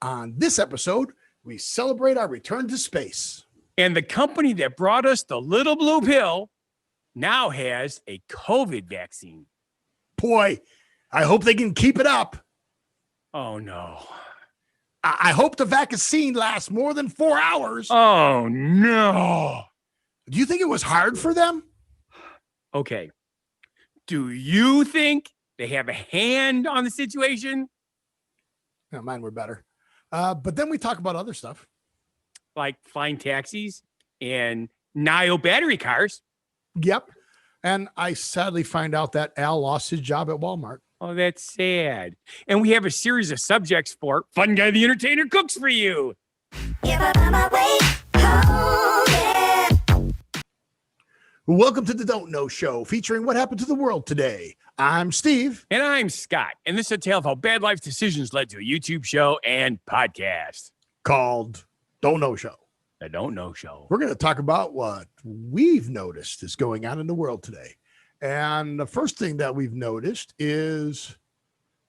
On this episode, we celebrate our return to space. And the company that brought us the little blue pill now has a COVID vaccine. Boy, I hope they can keep it up. Oh, no. I hope the vaccine lasts more than 4 hours. Oh, no. Do you think it was hard for them? Okay. Do you think they have a hand on the situation? No, mine were better. But then we talk about other stuff. Like flying taxis and Nio battery cars. Yep. And I sadly find out that Al lost his job at Walmart. Oh, that's sad. And we have a series of subjects for Funguy The Entertainer cooks for you. Welcome to the Don't Know Show, featuring what happened to the world today. I'm Steve. And I'm Scott. And this is a tale of how bad life decisions led to a YouTube show and podcast Called Don't Know Show. The Don't Know Show. We're going to talk about what we've noticed is going on in the world today. And the first thing that we've noticed is,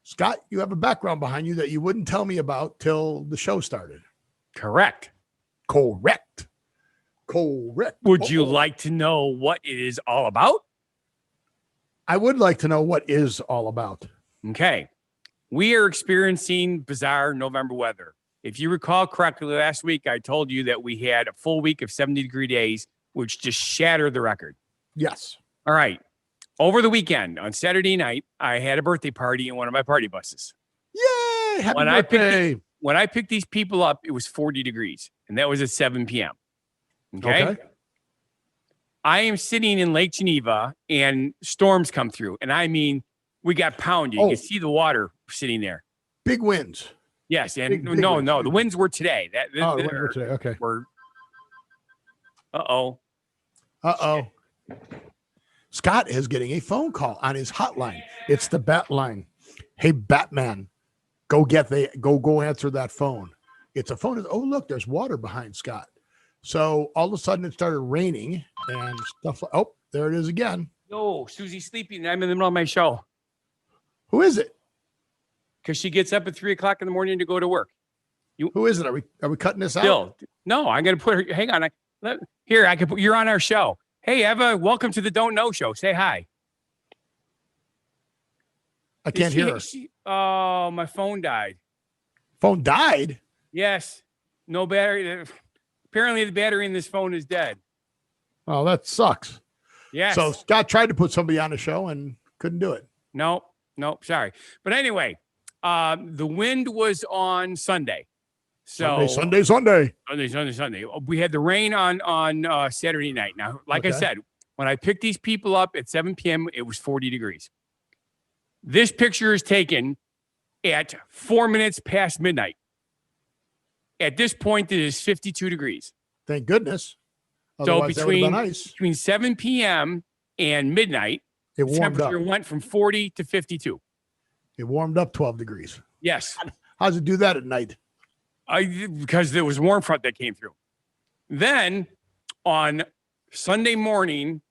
Scott, you have a background behind you that you wouldn't tell me about till the show started. Correct. Correct. Would you like to know what it is all about? I would like to know what is all about. Okay. We are experiencing bizarre November weather. If you recall correctly, last week I told you that we had a full week of 70-degree days, which just shattered the record. Yes. All right. Over the weekend, on Saturday night, I had a birthday party in one of my party buses. Yay! Happy When birthday. When I picked these people up, it was 40 degrees, and that was at 7 p.m. Okay? I am sitting in Lake Geneva, and storms come through, and I mean, we got pounded. You can see the water sitting there. Big winds. Yes, and Big no, winds. no, the winds were today. The winds were today. Okay. Uh-oh. Scott is getting a phone call on his hotline. It's the Bat line. Hey, Batman, go answer that phone. It's a phone. Oh, look, there's water behind Scott. So all of a sudden it started raining and stuff. Oh, there it is again. Yo, Susie's sleeping, and I'm in the middle of my show. Who is it? Because she gets up at 3 o'clock in the morning to go to work. Who is it? Are we cutting this out? Bill. No, I'm going to put her. Hang on. You're on our show. Hey, Eva, welcome to the Don't Know Show. Say hi. I can't hear her. Oh, my phone died. Phone died? Yes. No battery. Apparently, the battery in this phone is dead. Oh, that sucks. Yes. So Scott tried to put somebody on the show and couldn't do it. Nope. Sorry. But anyway, the wind was on Sunday. So Sunday. We had the rain on Saturday night. Now, like I said, when I picked these people up at 7 p.m., it was 40 degrees. This picture is taken at 4 minutes past midnight. At this point, it is 52 degrees. Thank goodness. Otherwise, so between 7 p.m. and midnight, it warmed up. Went from 40 to 52. It warmed up 12 degrees. Yes. How does it do that at night? Because there was warm front that came through. Then on Sunday morning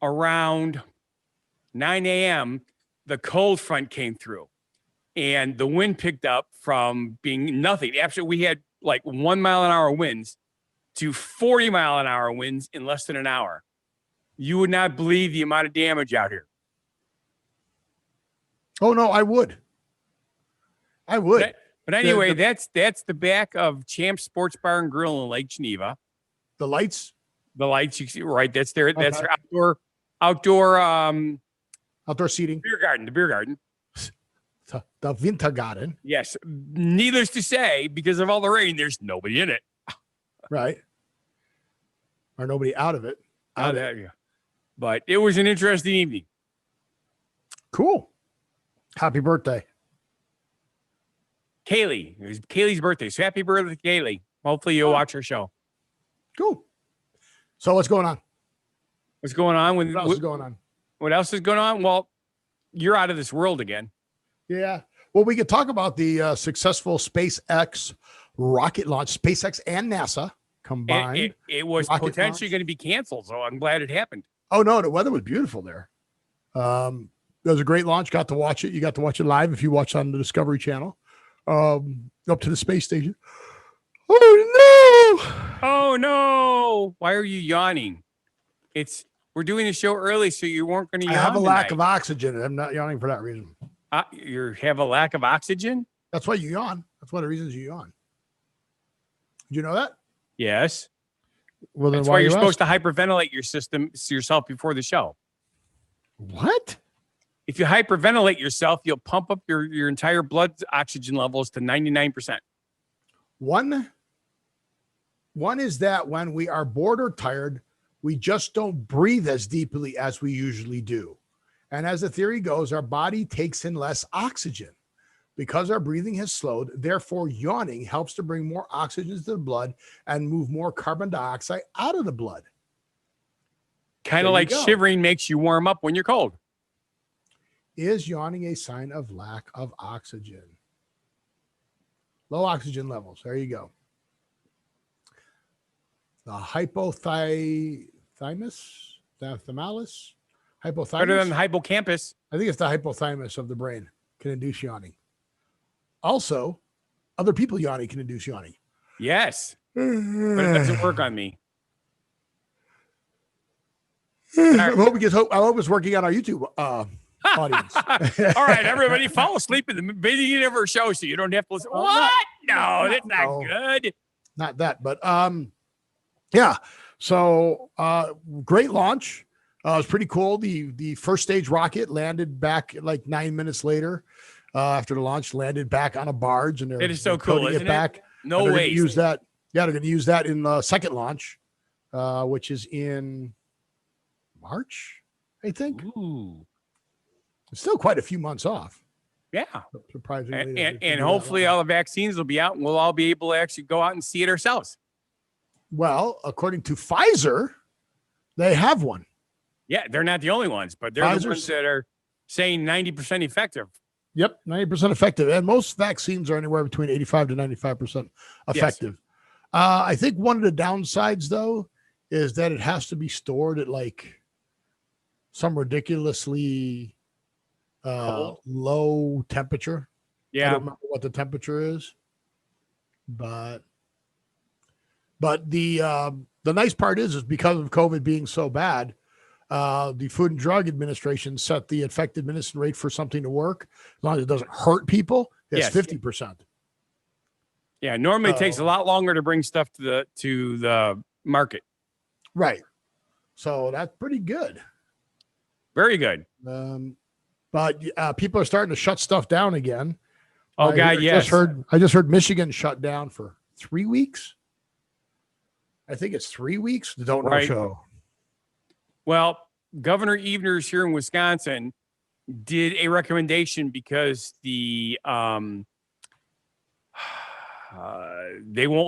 around 9 a.m., the cold front came through and the wind picked up from being nothing. Actually, we had like 1 mile an hour winds to 40 mile an hour winds in less than an hour. You would not believe the amount of damage out here. Oh, no, I would. But anyway, that's the back of Champ Sports Bar and Grill in Lake Geneva. The lights? The lights, you see, right? That's their outdoor seating. The beer garden. The Wintergarten. Yes. Needless to say, because of all the rain, there's nobody in it. Right. Or nobody out of it. But it was an interesting evening. Cool. Happy birthday. Kaylee. It was Kaylee's birthday. So happy birthday, Kaylee. Hopefully you'll watch her show. Cool. So what's going on? What's going on? What else is going on? What else is going on? Well, you're out of this world again. Yeah. Well, we could talk about the successful SpaceX rocket launch. SpaceX and NASA combined. It was potentially going to be canceled, so I'm glad it happened. Oh, no, the weather was beautiful there. It was a great launch. Got to watch it. You got to watch it live if you watched on the Discovery Channel. up to the space station. Oh no! Oh no! Why are you yawning? We're doing the show early, so you weren't going to yawn. I have a lack tonight. of oxygen, and I'm not yawning for that reason. You have a lack of oxygen? That's why you yawn. That's one of the reasons you yawn. Did you know that? Yes. Well, then that's why you're supposed asking? to hyperventilate yourself before the show. What? If you hyperventilate yourself, you'll pump up your entire blood oxygen levels to 99%. One is that when we are bored or tired, we just don't breathe as deeply as we usually do. And as the theory goes, our body takes in less oxygen because our breathing has slowed. Therefore, yawning helps to bring more oxygen to the blood and move more carbon dioxide out of the blood. Kind of like shivering makes you warm up when you're cold. Is yawning a sign of lack of oxygen? Low oxygen levels. There you go. The hypothalamus. Better than the hippocampus. I think it's the hypothalamus of the brain can induce yawning. Also, other people yawning can induce yawning. Yes, but it doesn't work on me. I hope it's working on our YouTube audience. All right, everybody, fall asleep in the beginning of our show so you don't have to listen. What? No, that's not good. Not that, but yeah. So great launch. It was pretty cool. The first stage rocket landed back like 9 minutes later after the launch, landed back on a barge, and it is so cool, isn't it? No way. Use that. Yeah, they're going to use that in the second launch, which is in March, I think. Ooh. It's still quite a few months off. Yeah. Surprisingly. And hopefully all the vaccines will be out and we'll all be able to actually go out and see it ourselves. Well, according to Pfizer, they have one. Yeah, they're not the only ones, but they're the ones that are saying 90% effective. Yep, 90% effective. And most vaccines are anywhere between 85 to 95% effective. Yes. I think one of the downsides, though, is that it has to be stored at like some ridiculously low temperature. Yeah. I don't remember what the temperature is. But the nice part is because of COVID being so bad, the Food and Drug Administration set the effective medicine rate for something to work, as long as it doesn't hurt people, it's 50%. Yeah, normally it takes a lot longer to bring stuff to the market. Right. So that's pretty good. Very good. But people are starting to shut stuff down again. Oh God, yes. I just heard Michigan shut down for 3 weeks. I think it's 3 weeks. The Don't Know Show. Well, Governor Evers here in Wisconsin did a recommendation because they won't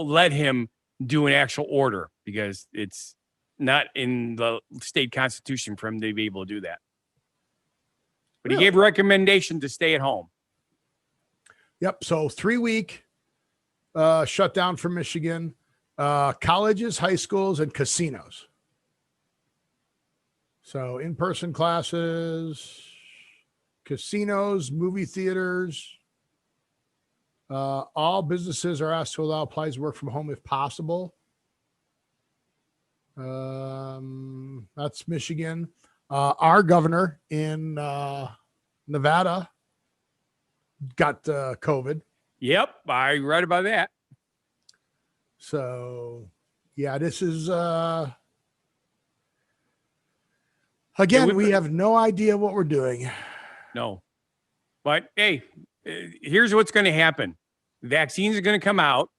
let him do an actual order because it's not in the state constitution for him to be able to do that. But he gave a recommendation to stay at home. Yep. So 3 week shutdown for Michigan, colleges, high schools, and casinos. So in-person classes, casinos, movie theaters, all businesses are asked to allow employees to work from home if possible. That's Michigan. Our governor in Nevada got COVID. Yep, I read about that. So, yeah, this is again, we have no idea what we're doing. No, but hey, here's what's going to happen: vaccines are going to come out.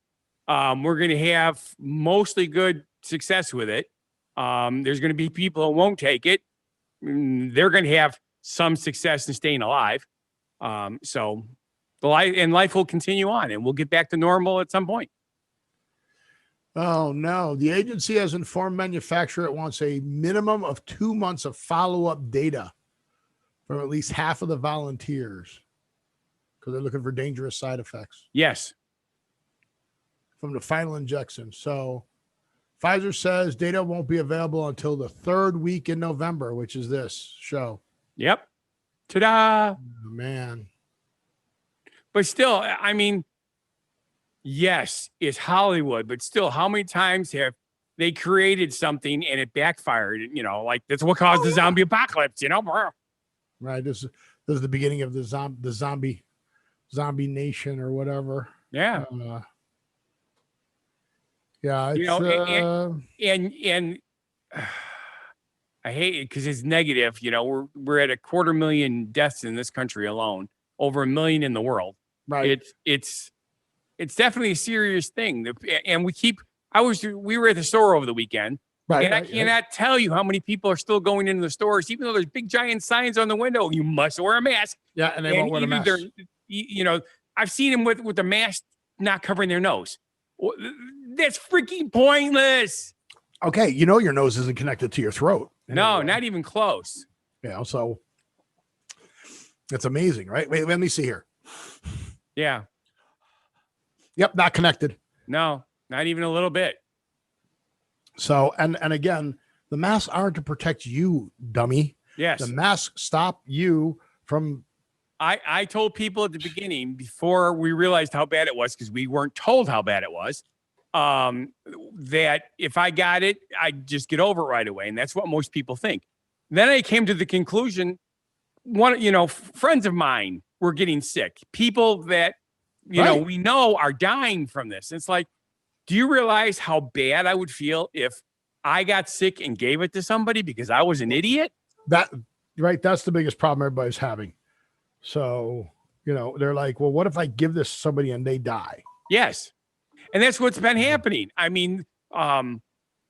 We're going to have mostly good success with it. There's going to be people who won't take it. They're going to have some success in staying alive. So life will continue on, and we'll get back to normal at some point. Oh, no. The agency has informed manufacturer it wants a minimum of 2 months of follow-up data from at least half of the volunteers because they're looking for dangerous side effects. Yes. From the final injection. So Pfizer says data won't be available until the 3rd week in November, which is this show. Yep. Ta-da. Oh, man. But still, I mean, yes, it's Hollywood, but still, how many times have they created something and it backfired? You know, like that's what caused the zombie apocalypse. You know, Right. This is the beginning of the zombie nation or whatever. yeah. Yeah, You it's know, and I hate it because it's negative. You know, we're at 250,000 deaths in this country alone, over 1 million in the world. right. It's definitely a serious thing. And we were at the store over the weekend, Right, and I right, cannot tell you how many people are still going into the stores, even though there's big giant signs on the window. You must wear a mask. Yeah, and they won't wear the either mask. you know, I've seen them with the mask not covering their nose. That's freaking pointless. Okay, you know your nose isn't connected to your throat. No, not even close. Yeah, so it's amazing, right? Wait, let me see here. Yeah. Yep, not connected. No, not even a little bit. So, and again, the masks aren't to protect you, dummy. Yes. The masks stop you from. I told people at the beginning, before we realized how bad it was, because we weren't told how bad it was, that if I got it, I'd just get over it right away. And that's what most people think. Then I came to the conclusion, friends of mine were getting sick. People that, we know are dying from this. It's like, do you realize how bad I would feel if I got sick and gave it to somebody because I was an idiot? That's the biggest problem everybody's having. So, they're like, well, what if I give this to somebody and they die? Yes. And that's what's been happening. I mean,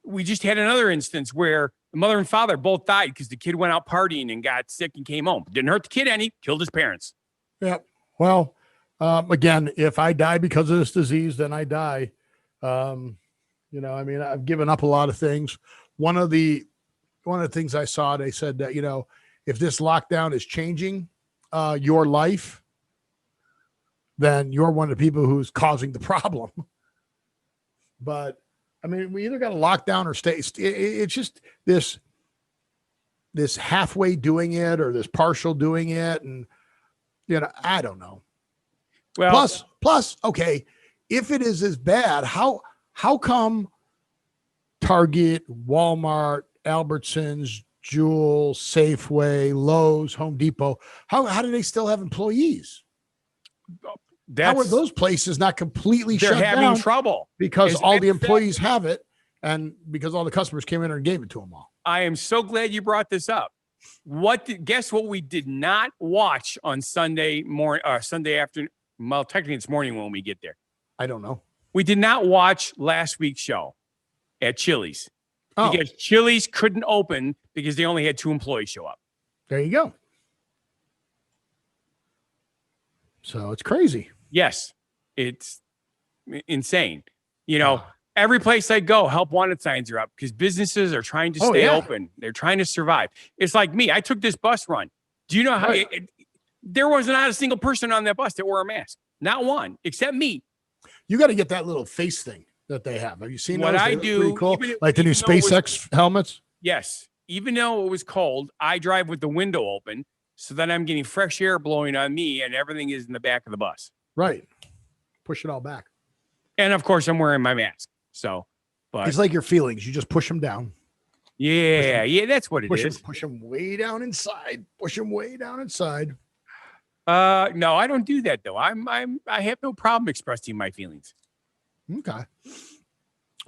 we just had another instance where the mother and father both died because the kid went out partying and got sick and came home. Didn't hurt the kid any, killed his parents. Yeah. Well, again, if I die because of this disease, then I die. I've given up a lot of things. One of the things I saw, they said that, if this lockdown is changing your life, then you're one of the people who's causing the problem. But I mean, we either got to lock down or stay. It's just this halfway doing it or this partial doing it. And, I don't know. Well, plus, okay, if it is as bad, how come Target, Walmart, Albertsons, Jewel, Safeway, Lowe's, Home Depot, how do they still have employees? How are those places not completely shut down? They're having trouble because all the employees have it, and because all the customers came in and gave it to them all. I am so glad you brought this up. Guess what we did not watch on Sunday morning, Sunday afternoon? Well, technically it's morning when we get there. I don't know. We did not watch last week's show at Chili's because Chili's couldn't open because they only had 2 employees show up. There you go. So it's crazy. Yes, it's insane. Every place I go, help wanted signs are up because businesses are trying to stay open. They're trying to survive. It's like me. I took this bus run. Do you know how there was not a single person on that bus that wore a mask? Not one, except me. You got to get that little face thing that they have. Have you seen what those? I do? Cool. Like the new SpaceX helmets? Yes. Even though it was cold, I drive with the window open so that I'm getting fresh air blowing on me and everything is in the back of the bus. Right. Push it all back. And of course, I'm wearing my mask. So, but it's like your feelings. You just push them down. Yeah, that's what it is. Push them way down inside. Push them way down inside. No, I don't do that though. I have no problem expressing my feelings. Okay.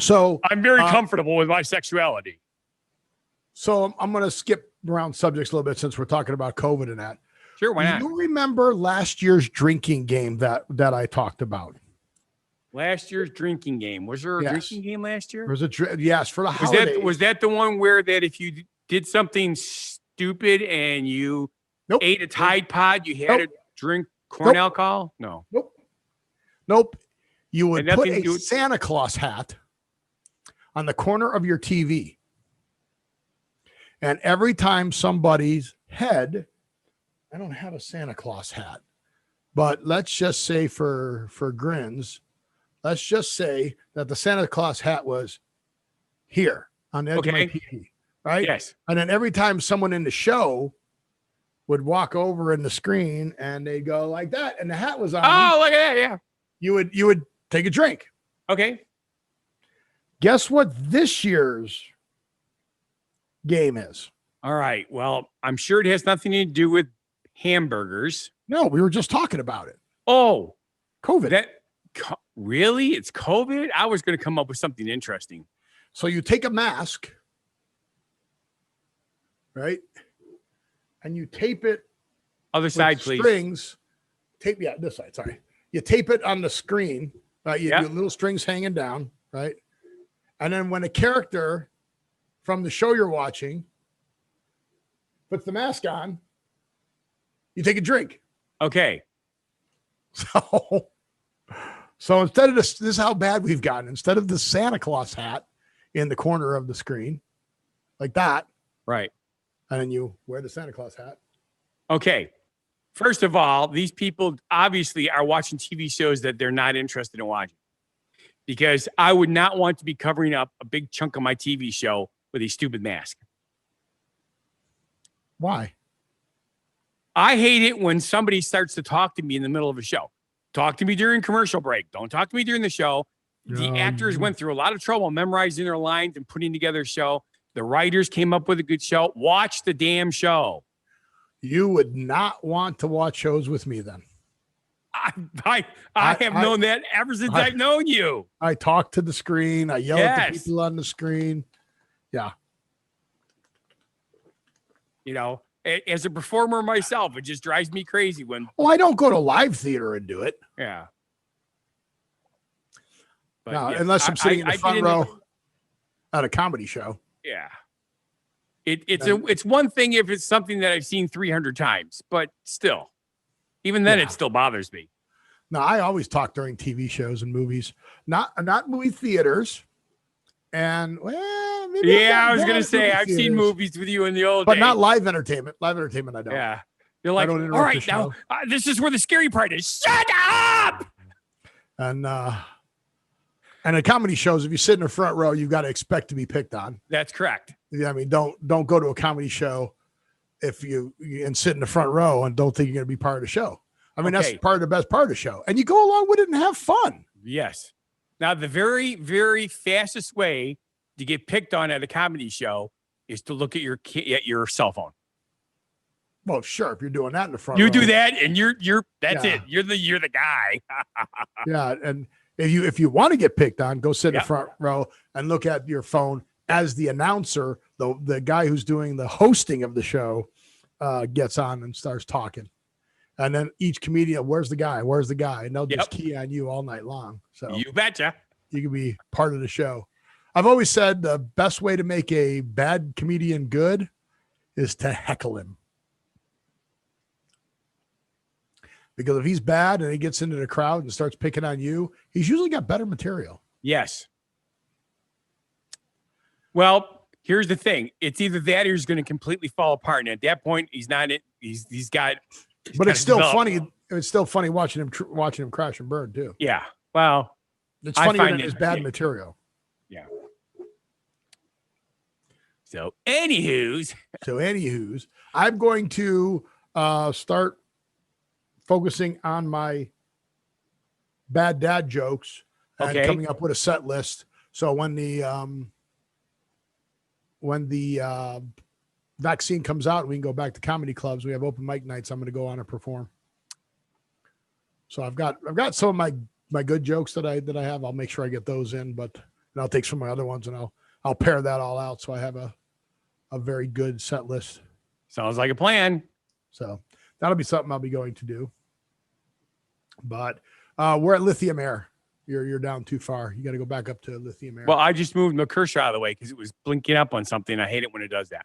So I'm very comfortable with my sexuality. So I'm going to skip around subjects a little bit since we're talking about COVID and that. Sure, why not? Do you remember last year's drinking game that I talked about? Last year's drinking game. Was there a drinking game last year? There was yes, for the holidays. Was that the one where that if you did something stupid and you ate a Tide Pod, you had to drink corn alcohol? No. Nope. You would put a Santa Claus hat on the corner of your TV. And every time somebody's head, I don't have a Santa Claus hat, but let's just say for grins, let's just say that the Santa Claus hat was here on the edge of my TV, right? Yes. And then every time someone in the show would walk over in the screen and they go like that, and the hat was on. Oh, look at that! Yeah. You would take a drink. Okay. Guess what this year's game is? All right. Well, I'm sure it has nothing to do with hamburgers. No, we were just talking about it. Oh, COVID. Really? It's COVID? I was going to come up with something interesting. So you take a mask, right? And you tape it. Other side, please. Strings. This side. Sorry. You tape it on the screen, right? You do little strings hanging down, right? And then when a character from the show you're watching puts the mask on, you take a drink. Okay. So instead of this is how bad we've gotten. Instead of the Santa Claus hat in the corner of the screen, like that. Right. And then you wear the Santa Claus hat. Okay. First of all, these people obviously are watching TV shows that they're not interested in watching, because I would not want to be covering up a big chunk of my TV show with a stupid mask. Why? I hate it when somebody starts to talk to me in the middle of a show. Talk to me during commercial break. Don't talk to me during the show. The actors went through a lot of trouble memorizing their lines and putting together a show. The writers came up with a good show. Watch the damn show. You would not want to watch shows with me then. I have known that ever since I've known you. I talk to the screen. I yell at the people on the screen. Yeah. You know, as a performer myself, it just drives me crazy when. Well, I don't go to live theater and do it. Yeah. But no, unless I'm sitting in the front row at a comedy show. Yeah. It's one thing if it's something that I've seen 300 times, but still, even then, it still bothers me. No, I always talk during TV shows and movies, not movie theaters. And maybe I was gonna say I've seen movies with you in the old days, but not live entertainment. Live entertainment, I don't. Yeah, you're like, all right, now this is where the scary part is. Shut up. And a comedy shows, if you sit in the front row, you've got to expect to be picked on. That's correct. Yeah, I mean, don't go to a comedy show and sit in the front row and don't think you're going to be part of the show. I mean, that's part of the best part of the show, and you go along with it and have fun. Yes. Now, the very, very fastest way to get picked on at a comedy show is to look at your cell phone. Well, sure, if you're doing that in the front, you do that, and that's it. You're the guy. Yeah, and if you want to get picked on, go sit in the front row and look at your phone as the announcer, the guy who's doing the hosting of the show, gets on and starts talking. And then each comedian, where's the guy? Where's the guy? And they'll just key on you all night long. So you betcha. You can be part of the show. I've always said the best way to make a bad comedian good is to heckle him. Because if he's bad and he gets into the crowd and starts picking on you, he's usually got better material. Yes. Well, here's the thing. It's either that or he's going to completely fall apart. And at that point, he's not it. He's got. But it's still funny. It's still funny watching him crash and burn too. Yeah. Well, it's funny when it's bad material. Yeah. So, anywho's, I'm going to start focusing on my bad dad jokes and coming up with a set list. So when the vaccine comes out, we can go back to comedy clubs. We have open mic nights. I'm going to go on and perform. So I've got some of my good jokes that I have. I'll make sure I get those in, but I'll take some of my other ones and I'll pair that all out. So I have a very good set list. Sounds like a plan. So that'll be something I'll be going to do. But we're at Lithium Air. You're down too far. You got to go back up to Lithium Air. Well, I just moved McKershaw out of the way because it was blinking up on something. I hate it when it does that.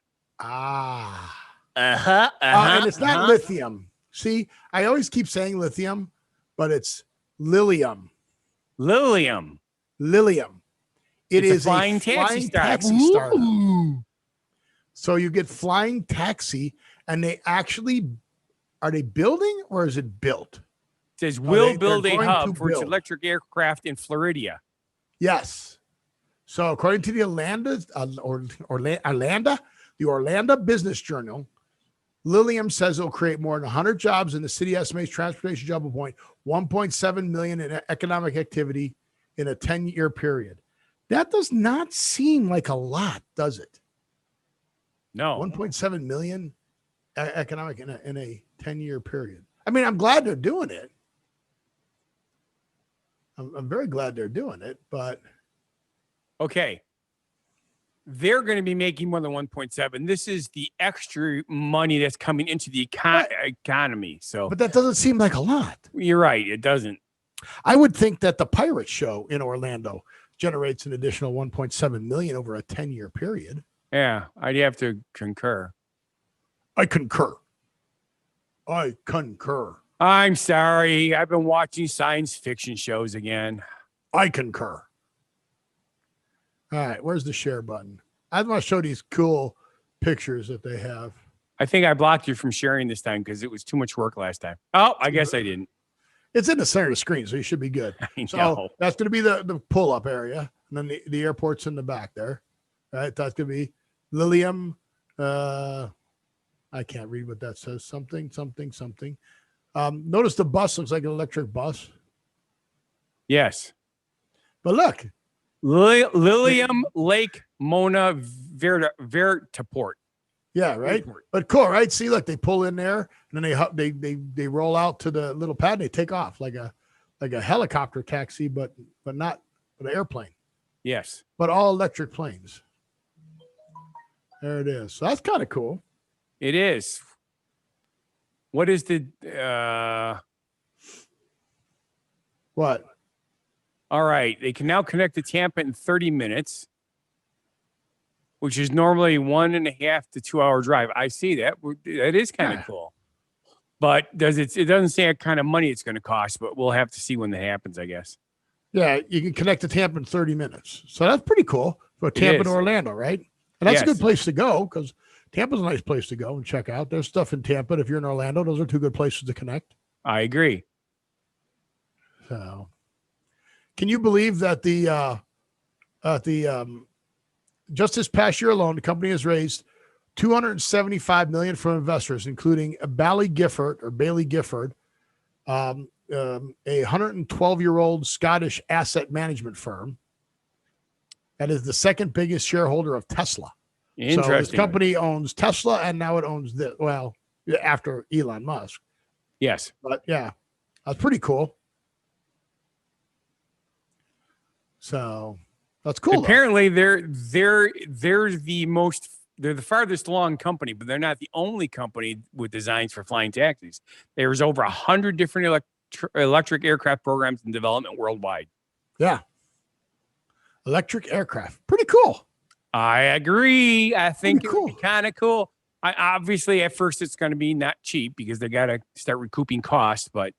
And it's not lithium. See, I always keep saying lithium, but it's Lilium. Lilium. It is a flying taxi startup. So you get flying taxi, and they actually are they building or is it built? It says will build a hub for its electric aircraft in Florida. Yes. So according to the Orlando Business Journal, Lilium says it'll create more than 100 jobs, and the city estimates transportation job will point 1.7 million in economic activity in a 10-year period. That does not seem like a lot, does it? No. 1.7 million economic in a 10-year period. I mean, I'm glad they're doing it. I'm very glad they're doing it, but okay. They're going to be making more than 1.7. This is the extra money that's coming into the economy. So, but that doesn't seem like a lot. You're right. It doesn't. I would think that the pirate show in Orlando generates an additional 1.7 million over a 10-year period. Yeah, I'd have to concur. I concur. I concur. I'm sorry. I've been watching science fiction shows again. I concur. All right, where's the share button? I want to show these cool pictures that they have. I think I blocked you from sharing this time because it was too much work last time. Oh, I guess I didn't. It's in the center of the screen, so you should be good. So that's going to be the pull-up area, and then the airport's in the back there. Right? That's going to be Lilium. I can't read what that says. Something. Notice the bus looks like an electric bus. Yes. But look. Lilium Lake Mona Vertiport. Yeah, right. But cool, right? See, look, they pull in there, and then they roll out to the little pad, and they take off like a helicopter taxi, but not an airplane. Yes. But all electric planes. There it is. So that's kind of cool. It is. What is the what? All right. They can now connect to Tampa in 30 minutes, which is normally 1.5 to 2 hour drive. I see that. That is kind of cool. But it doesn't say what kind of money it's going to cost, but we'll have to see when that happens, I guess. Yeah, you can connect to Tampa in 30 minutes. So that's pretty cool for Tampa to Orlando, right? And that's a good place to go because Tampa's a nice place to go and check out. There's stuff in Tampa. If you're in Orlando, those are two good places to connect. I agree. So, can you believe that just this past year alone, the company has raised $275 million from investors, including Bailey Gifford, a 112-year-old Scottish asset management firm that is the second biggest shareholder of Tesla. Interesting. So this company owns Tesla, and now it owns this. Well, after Elon Musk. Yes. But yeah, that's pretty cool. So that's cool. Apparently, they're the farthest along company, but they're not the only company with designs for flying taxis. There's over 100 different electric aircraft programs in development worldwide. Yeah. Electric aircraft. Pretty cool. I agree. I think it would be kind of cool. Obviously, at first, it's going to be not cheap because they got to start recouping costs. But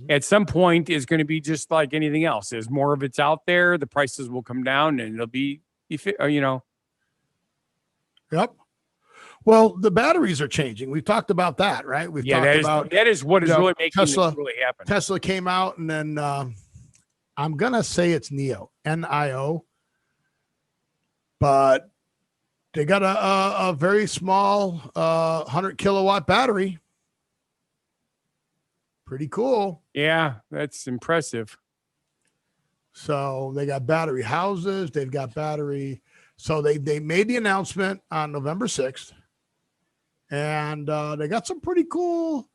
at some point, it's going to be just like anything else. As more of it's out there, the prices will come down, and it'll be, Yep. Well, the batteries are changing. We've talked about that, right? We've talked about that is what is really making Tesla this really happen. Tesla came out, and then I'm gonna say it's NIO, but they got a very small 100 kilowatt battery. Pretty cool. Yeah, that's impressive. So they got battery houses. They've got battery. So they made the announcement on November 6th, and they got some pretty cool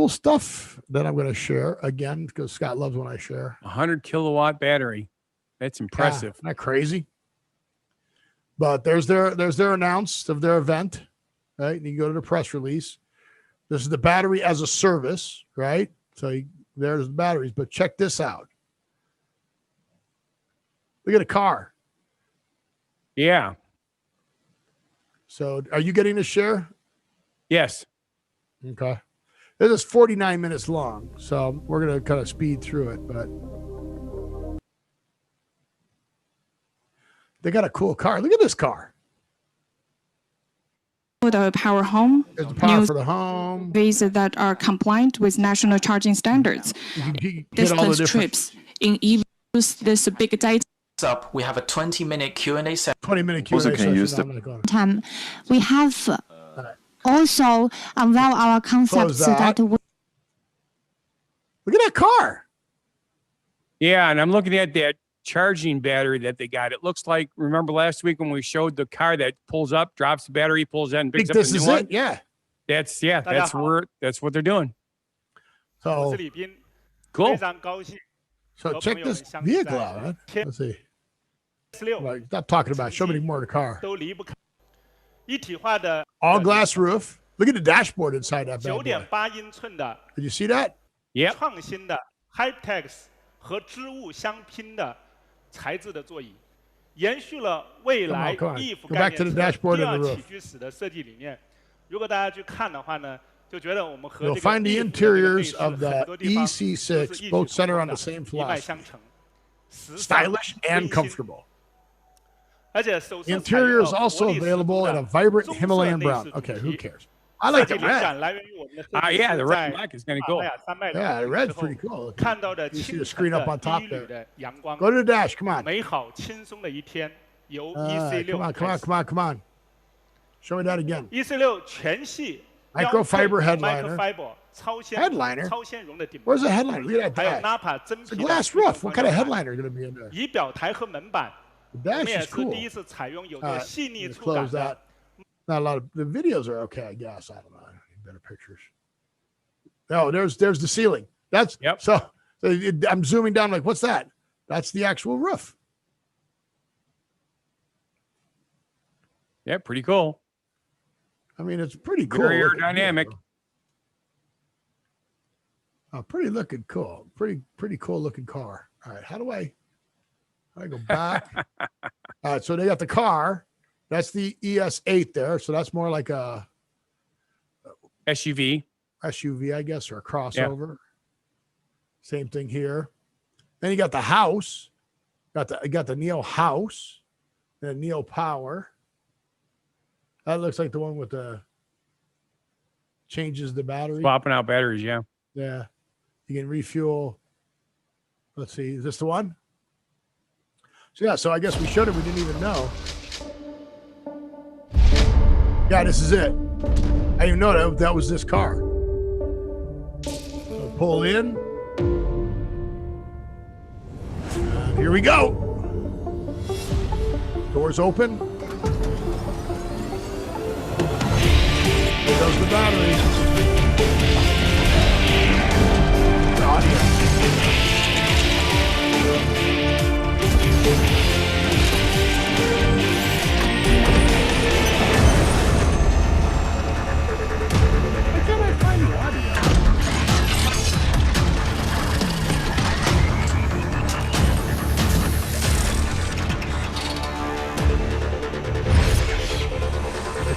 stuff that I'm going to share again because Scott loves when I share. 100 kilowatt battery. That's impressive. Isn't that crazy? But there's their announce of their event, right? And you can go to the press release. This is the battery as a service, right? So there's the batteries, but check this out. Look at a car. Yeah. So are you getting to share? Yes. Okay. This is 49 minutes long, so we're going to kind of speed through it, but they got a cool car. Look at this car. The power home. There's the power for the home. Ways that are compliant with national charging standards. Distance trips in use this big data. Up, we have a 20-minute Q&A session. 20-minute Q&A Also, can you use Time we have also unveil our concepts that Look at that car. Yeah, and I'm looking at that charging battery that they got. It looks like, remember last week when we showed the car that pulls up, drops the battery, pulls in, I and think picks up this the new is one? it. Yeah. That's what they're doing. So, 非 Cool. 常高兴 so check this vehicle out, man. Let's see. ，16 Like, not talking about. Show me more of the car. 都离不开一体化的 All glass roof. Look at the dashboard inside that bad boy. 9.8英寸的 Did you see that? Yep. 创新的 Hypex 和织物相拼的材质的座椅，延续了未来 Come on. if Go 概 back to 念 the 车 dashboard 第 and 二 the 起 roof. 居室的设计理念。如果大家去看的话呢，就觉得我们和 You'll 这个 find the if 的这个内 interiors 饰 of 很 the 多地方都 EC6 是异曲 both 同 center 工 on 的 the same 一脉 philosophy. 相承，时尚 Stylish 温 and 馨 comfortable. 而且首次 Interior is 采用 also 活力十足 available in 的 a vibrant 棕色 Himalayan 内 brown. 饰 Okay, 主 who 题。 cares? I 设 like 计 the 灵 red. 感来源于我们的设计 Yeah, 师 the 在 red black is kind of 马 cool. 拉雅山脉 Yeah, the 旅 red's 行之后 pretty cool. 看到的 You see 清 the 晨 screen up 的 on top 第一缕 there. 的阳光， Go to the dash. Come on. 美好轻松的一天由 Come on, EC6 come on, come on, come on. Show me that again. EC6 全系 Microfiber headliner. Microfiber 超纤 Headliner? 超纤绒的顶 Where's 部， the headliner? Look at 还有 that dash. Napa 真 It's a 皮的 glass 聚 roof. 光 What kind of 光 headliner going to be in there? 仪表台和门板， The 我们 dash 也 is 是第 cool. 一次采用有 Uh, 着细腻 you 触感 close 的 that. Not a lot of the videos are okay, I guess. I don't know. I need better pictures. Oh, there's the ceiling. That's Yep. So I'm zooming down. Like, what's that? That's the actual roof. Yeah, pretty cool. I mean, it's pretty cool. Very looking aerodynamic. vehicle. Oh, pretty looking cool. Pretty cool looking car. All right, how do I go back? All right, so they got the car. That's the ES8 there. So that's more like a SUV. SUV, I guess, or a crossover. Same thing here. Then you got the house. You got the Neo house, and Neo Power. That looks like the one with the changes the battery. Swapping out batteries, yeah. Yeah. You can refuel. Let's see. Is this the one? So yeah, so I guess we showed it. We didn't even know. Yeah, this is it. I didn't even know that was this car. So pull in. And here we go. Doors open. There goes the battery. The audio. Why can't I find the audio?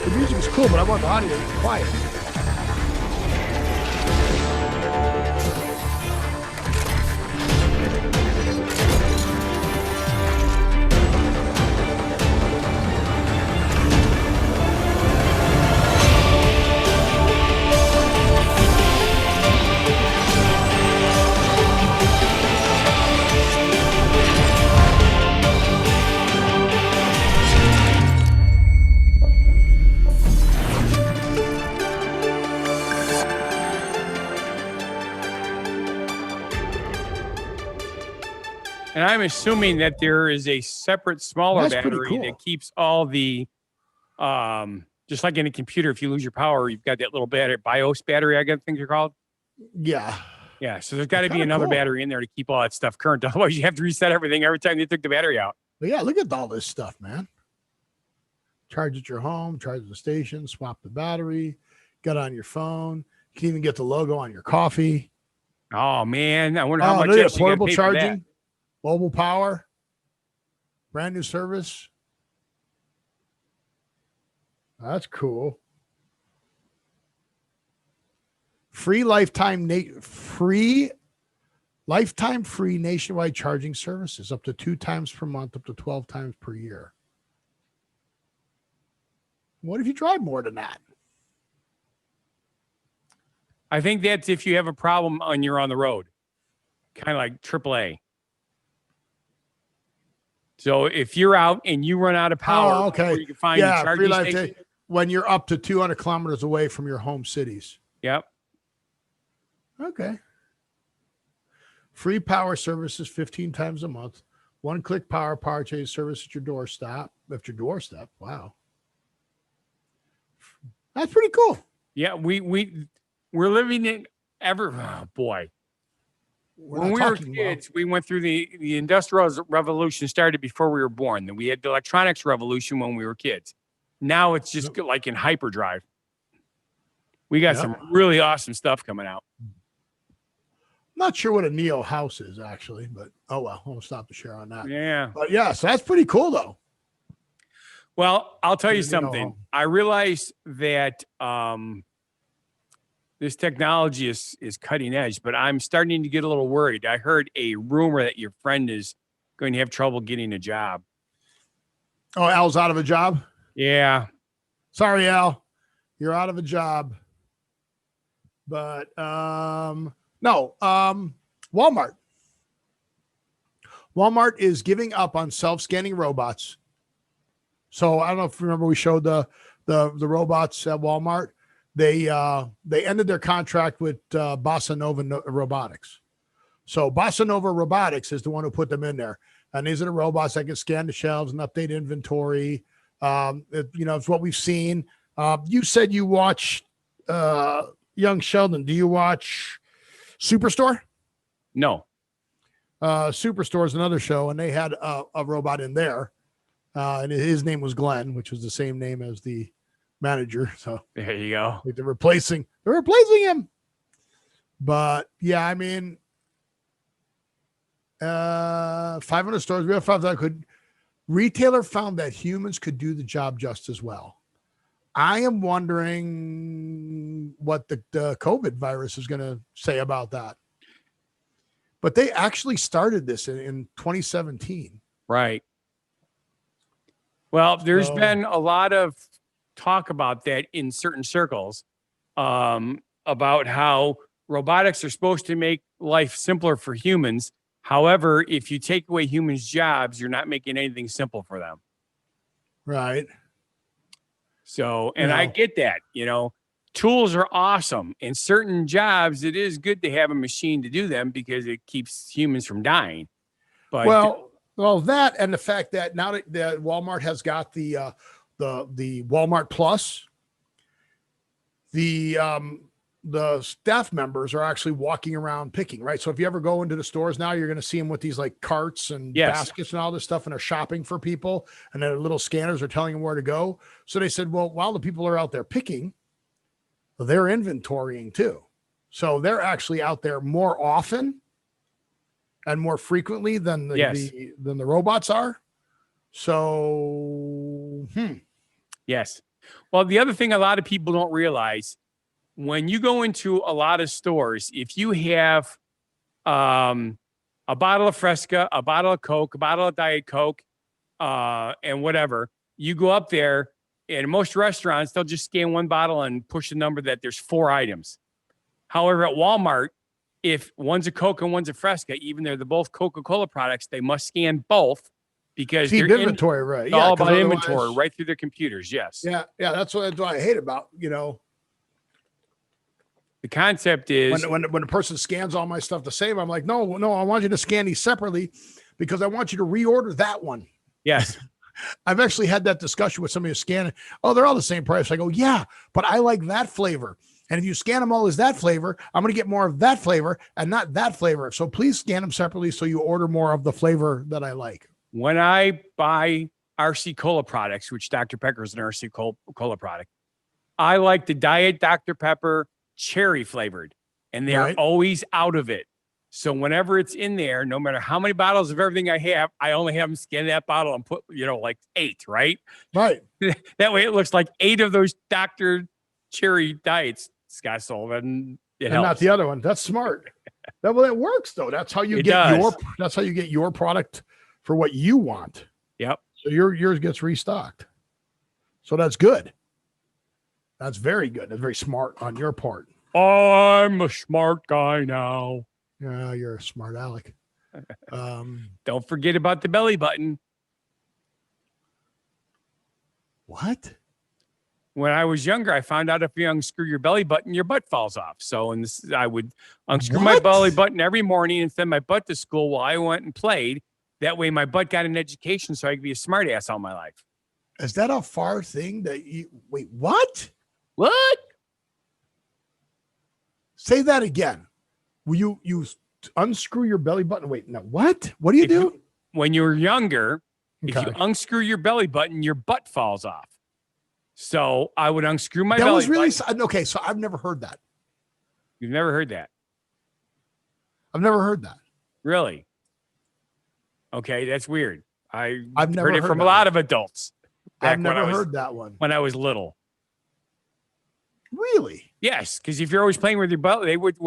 The music's cool, but I want the audio quiet. And I'm assuming that there is a separate, smaller That's pretty battery cool. that keeps all the, just like in a computer, if you lose your power, you've got that little battery, BIOS battery, I think they're called. Yeah. Yeah. So there's got to be Kinda another cool. battery in there to keep all that stuff current. Otherwise, you have to reset everything every time they took the battery out. But yeah, look at all this stuff, man. Charge at your home, charge at the station, swap the battery, get on your phone. You can even get the logo on your coffee. Oh, man. I wonder how much look at extra you gotta portable pay for that. charging, mobile power, brand new service. That's cool. Free lifetime free nationwide charging services up to 2 times per month, up to 12 times per year. What if you drive more than that? I think that's if you have a problem and you're on the road, kind of like AAA. So if you're out and you run out of power, Oh, okay. where you can find Yeah, a free charging life station, when you're up to 200 kilometers away from your home cities. Yep. Okay. Free power services 15 times a month. One-click power change service at your doorstep. Wow. That's pretty cool. Yeah, we're living in oh boy. When we were kids, we went through the Industrial Revolution started before we were born. Then we had the electronics revolution when we were kids. Now it's just like in hyperdrive. We got some really awesome stuff coming out. Not sure what a Neo house is actually, but oh well, I'll stop the share on that. Yeah. But yeah, so that's pretty cool though. Well, I'll tell you something. I realize that this technology is cutting edge, but I'm starting to get a little worried. I heard a rumor that your friend is going to have trouble getting a job. Oh, Al's out of a job? Yeah. Sorry, Al. You're out of a job. But no, Walmart. Walmart is giving up on self-scanning robots. So I don't know if you remember we showed the robots at Walmart. They ended their contract with Bossa Nova Robotics. So Bossa Nova Robotics is the one who put them in there. And these are the robots that can scan the shelves and update inventory. It's what we've seen. You said you watch Young Sheldon. Do you watch Superstore? No. Superstore is another show, and they had a robot in there. And his name was Glenn, which was the same name as the manager. So there you go. Like they're replacing him. But yeah, I mean, 500 stores. We have 500. Retailer found that humans could do the job just as well. I am wondering what the COVID virus is going to say about that. But they actually started this in 2017. Right. Well, there's been a lot of talk about that in certain circles, about how robotics are supposed to make life simpler for humans. However, if you take away humans' jobs, you're not making anything simple for them. Right. So, and I get that, tools are awesome. In certain jobs, it is good to have a machine to do them because it keeps humans from dying. But well, that and the fact that now that Walmart has got the Walmart Plus, the staff members are actually walking around picking, right? So if you ever go into the stores now, you're going to see them with these like carts and baskets and all this stuff, and they're shopping for people, and their little scanners are telling them where to go. So they said, well, while the people are out there picking, they're inventorying too. So they're actually out there more often and more frequently than the robots are. So, Yes. Well, the other thing a lot of people don't realize, when you go into a lot of stores, if you have a bottle of Fresca, a bottle of Coke, a bottle of Diet Coke, and whatever, you go up there, and in most restaurants, they'll just scan one bottle and push the number that there's 4 items. However, at Walmart, if one's a Coke and one's a Fresca, even though they're both Coca-Cola products, they must scan both because keep inventory right. It's all about inventory right through their computers. Yes. Yeah. That's what I hate about, The concept is when a person scans all my stuff the same, I'm like, no, I want you to scan these separately because I want you to reorder that one. Yes. I've actually had that discussion with somebody who's scanning. Oh, they're all the same price. I go, yeah, but I like that flavor. And if you scan them all as that flavor, I'm going to get more of that flavor and not that flavor. So please scan them separately so you order more of the flavor that I like. When I buy RC Cola products, which Dr. Pepper is an RC Cola product, I like the Diet Dr. Pepper cherry flavored, and they're always out of it. So whenever it's in there, no matter how many bottles of everything I have, I only have them scan that bottle and put, like 8, right? Right. That way it looks like 8 of those Dr. Cherry Diets, Scott Sullivan. And not the other one. That's smart. That works though. That's how you get your product for what you want. Yep. So yours gets restocked. So that's good. That's very good. That's very smart on your part. I'm a smart guy now. Yeah, you're a smart aleck. Don't forget about the belly button. What? when I was younger, I found out if you unscrew your belly button, your butt falls off. So, I would unscrew my belly button every morning and send my butt to school while I went and played. That way my butt got an education so I could be a smart ass all my life. Is that a far thing that you, wait, what? What? Say that again. Will you unscrew your belly button? Wait, no, what? What do you do? When you're younger, if Okay. you unscrew your belly button, your butt falls off. So I would unscrew my That belly was really, button. okay, so I've never heard that. You've never heard that? I've never heard that. Really? Okay, that's weird. I've never heard it heard from that a lot one. of adults. I've never heard that one. When I was little. Really? Yes, because if you're always playing with your belly, they would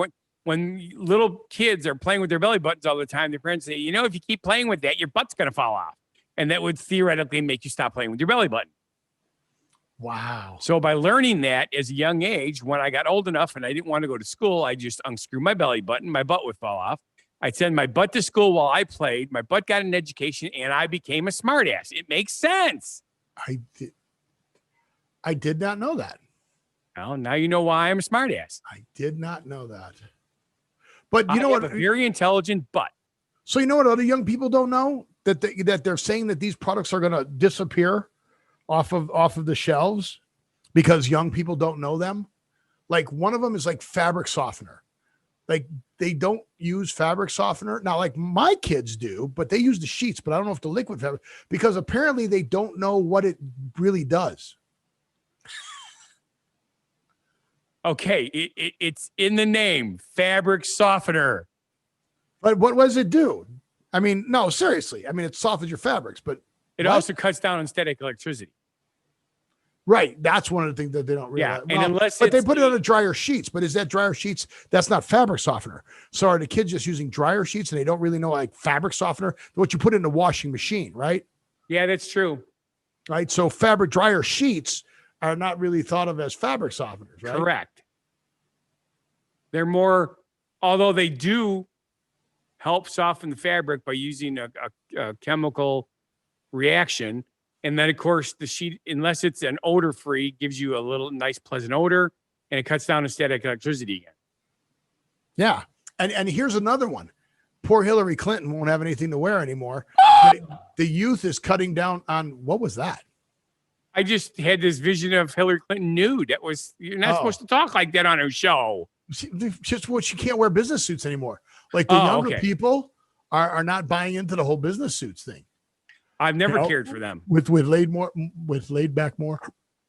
when little kids are playing with their belly buttons all the time, their parents say, you know, if you keep playing with that, your butt's going to fall off. And that would theoretically make you stop playing with your belly button. Wow. So by learning that as a young age, when I got old enough and I didn't want to go to school, I just unscrew my belly button, my butt would fall off. I'd send my butt to school while I played. My butt got an education and I became a smartass. It makes sense. I did not know that. Well, now you know why I'm a smartass. I did not know that. But you I know have what? A very intelligent butt. So you know what other young people don't know? That they're saying that these products are going to disappear off of the shelves because young people don't know them. Like one of them is like fabric softener. Like they don't use fabric softener. Now, like my kids do, but they use the sheets, but I don't know if the liquid fabric, because apparently they don't know what it really does. Okay, it's in the name, fabric softener. But what does it do? I mean, no, seriously. I mean, it softens your fabrics, but it also cuts down on static electricity. Right. That's one of the things that they don't realize. Yeah, and but they put it on the dryer sheets. But is that dryer sheets? That's not fabric softener. So are the kids just using dryer sheets and they don't really know like fabric softener? What you put in the washing machine, right? Yeah, that's true. Right. So fabric dryer sheets are not really thought of as fabric softeners, right? Correct. They're more, although they do help soften the fabric by using a chemical reaction. And then, of course, the sheet, unless it's an odor-free, gives you a little nice, pleasant odor, and it cuts down on static electricity again. Yeah. And here's another one. Poor Hillary Clinton won't have anything to wear anymore. The youth is cutting down on, what was that? I just had this vision of Hillary Clinton nude. That was, you're not supposed to talk like that on her show. She can't wear business suits anymore. Like the younger people are not buying into the whole business suits thing. I've never cared for them. With laid back more.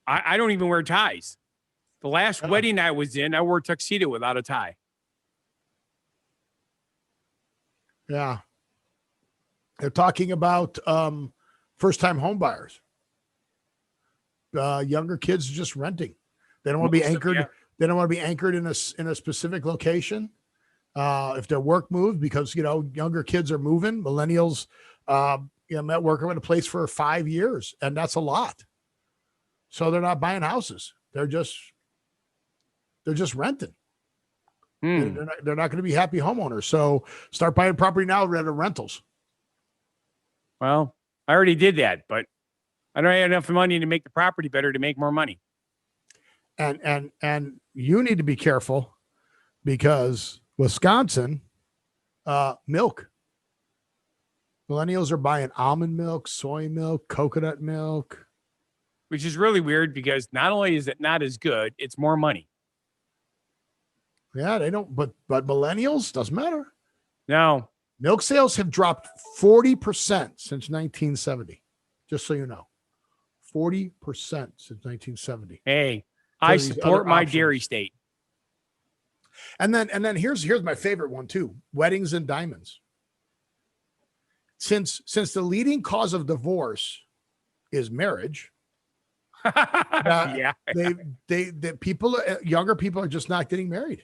I don't even wear ties. The last wedding I was in, I wore a tuxedo without a tie. Yeah. They're talking about first-time home buyers. Younger kids just renting. They don't want to be anchored. They don't want to be anchored in a specific location. If their work moves, because younger kids are moving. Millennials, met working in a place for 5 years, and that's a lot. So they're not buying houses. They're just renting. They're not going to be happy homeowners. So start buying property now rather than rentals. Well, I already did that, but I don't have enough money to make the property better to make more money. And you need to be careful because Wisconsin, milk. Millennials are buying almond milk, soy milk, coconut milk. Which is really weird because not only is it not as good, it's more money. Yeah, they don't, but millennials, doesn't matter. No. Milk sales have dropped 40% since 1970. Just so you know. 40% since 1970. Hey, I support my dairy state. And then here's my favorite one too. Weddings and diamonds. Since the leading cause of divorce is marriage, younger people are just not getting married.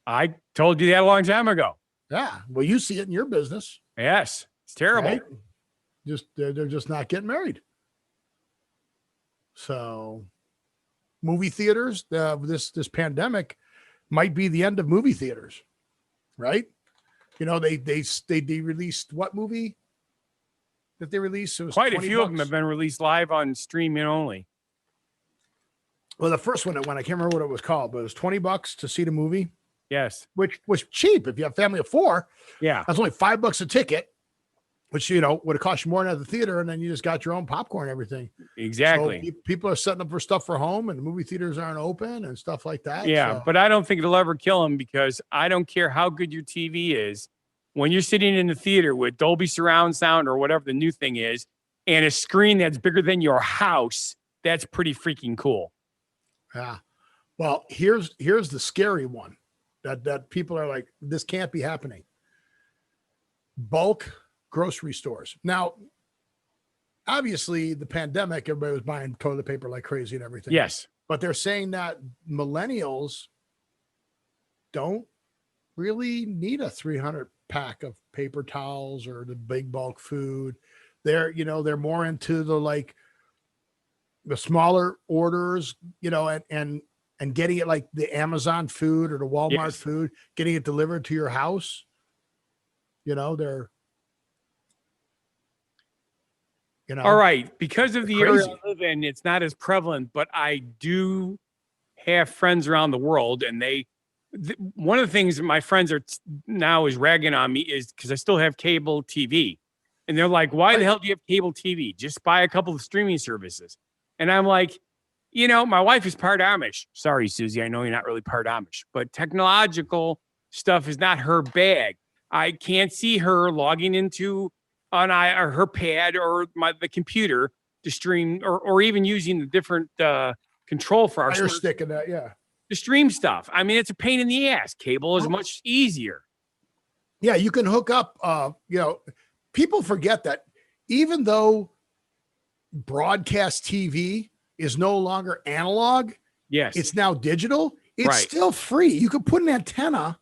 I told you that a long time ago. Yeah. Well, you see it in your business. Yes. It's terrible. Right? They're just not getting married. So movie theaters, this pandemic might be the end of movie theaters, right? They released what movie that they released? It was quite a few of them have been released live on streaming only. Well, the first one that went, I can't remember what it was called, but it was $20 to see the movie, Yes. which was cheap. If you have a family of 4, Yeah. that's only $5 a ticket, which, you know, would have cost you more than at the theater. And then you just got your own popcorn and everything. Exactly. So people are setting up for stuff for home, and the movie theaters aren't open and stuff like that. Yeah. So. But I don't think it'll ever kill them, because I don't care how good your TV is. When you're sitting in the theater with Dolby surround sound or whatever the new thing is, and a screen that's bigger than your house, that's pretty freaking cool. Yeah. Well, here's the scary one that people are like, this can't be happening. Bulk grocery stores. Now, obviously, the pandemic, everybody was buying toilet paper like crazy and everything. Yes. But they're saying that millennials don't really need a 300 pack of paper towels or the big bulk food. They're more into the smaller orders, and getting it like the Amazon food or the Walmart food, getting it delivered to your house. They're, all right. Because of the crazy. area I live in, it's not as prevalent, but I do have friends around the world, and one of the things that my friends are now is ragging on me is because I still have cable TV. And they're like, why the hell do you have cable TV? Just buy a couple of streaming services. And I'm like, my wife is part Amish. Sorry, Susie, I know you're not really part Amish, but technological stuff is not her bag. I can't see her logging into or her pad or the computer to stream, or even using the different control for our Fire stick and that, to stream stuff. I mean, it's a pain in the ass. Cable is much easier. Yeah, you can hook up. People forget that even though broadcast TV is no longer analog, yes, it's now digital. It's still free. You can put an antenna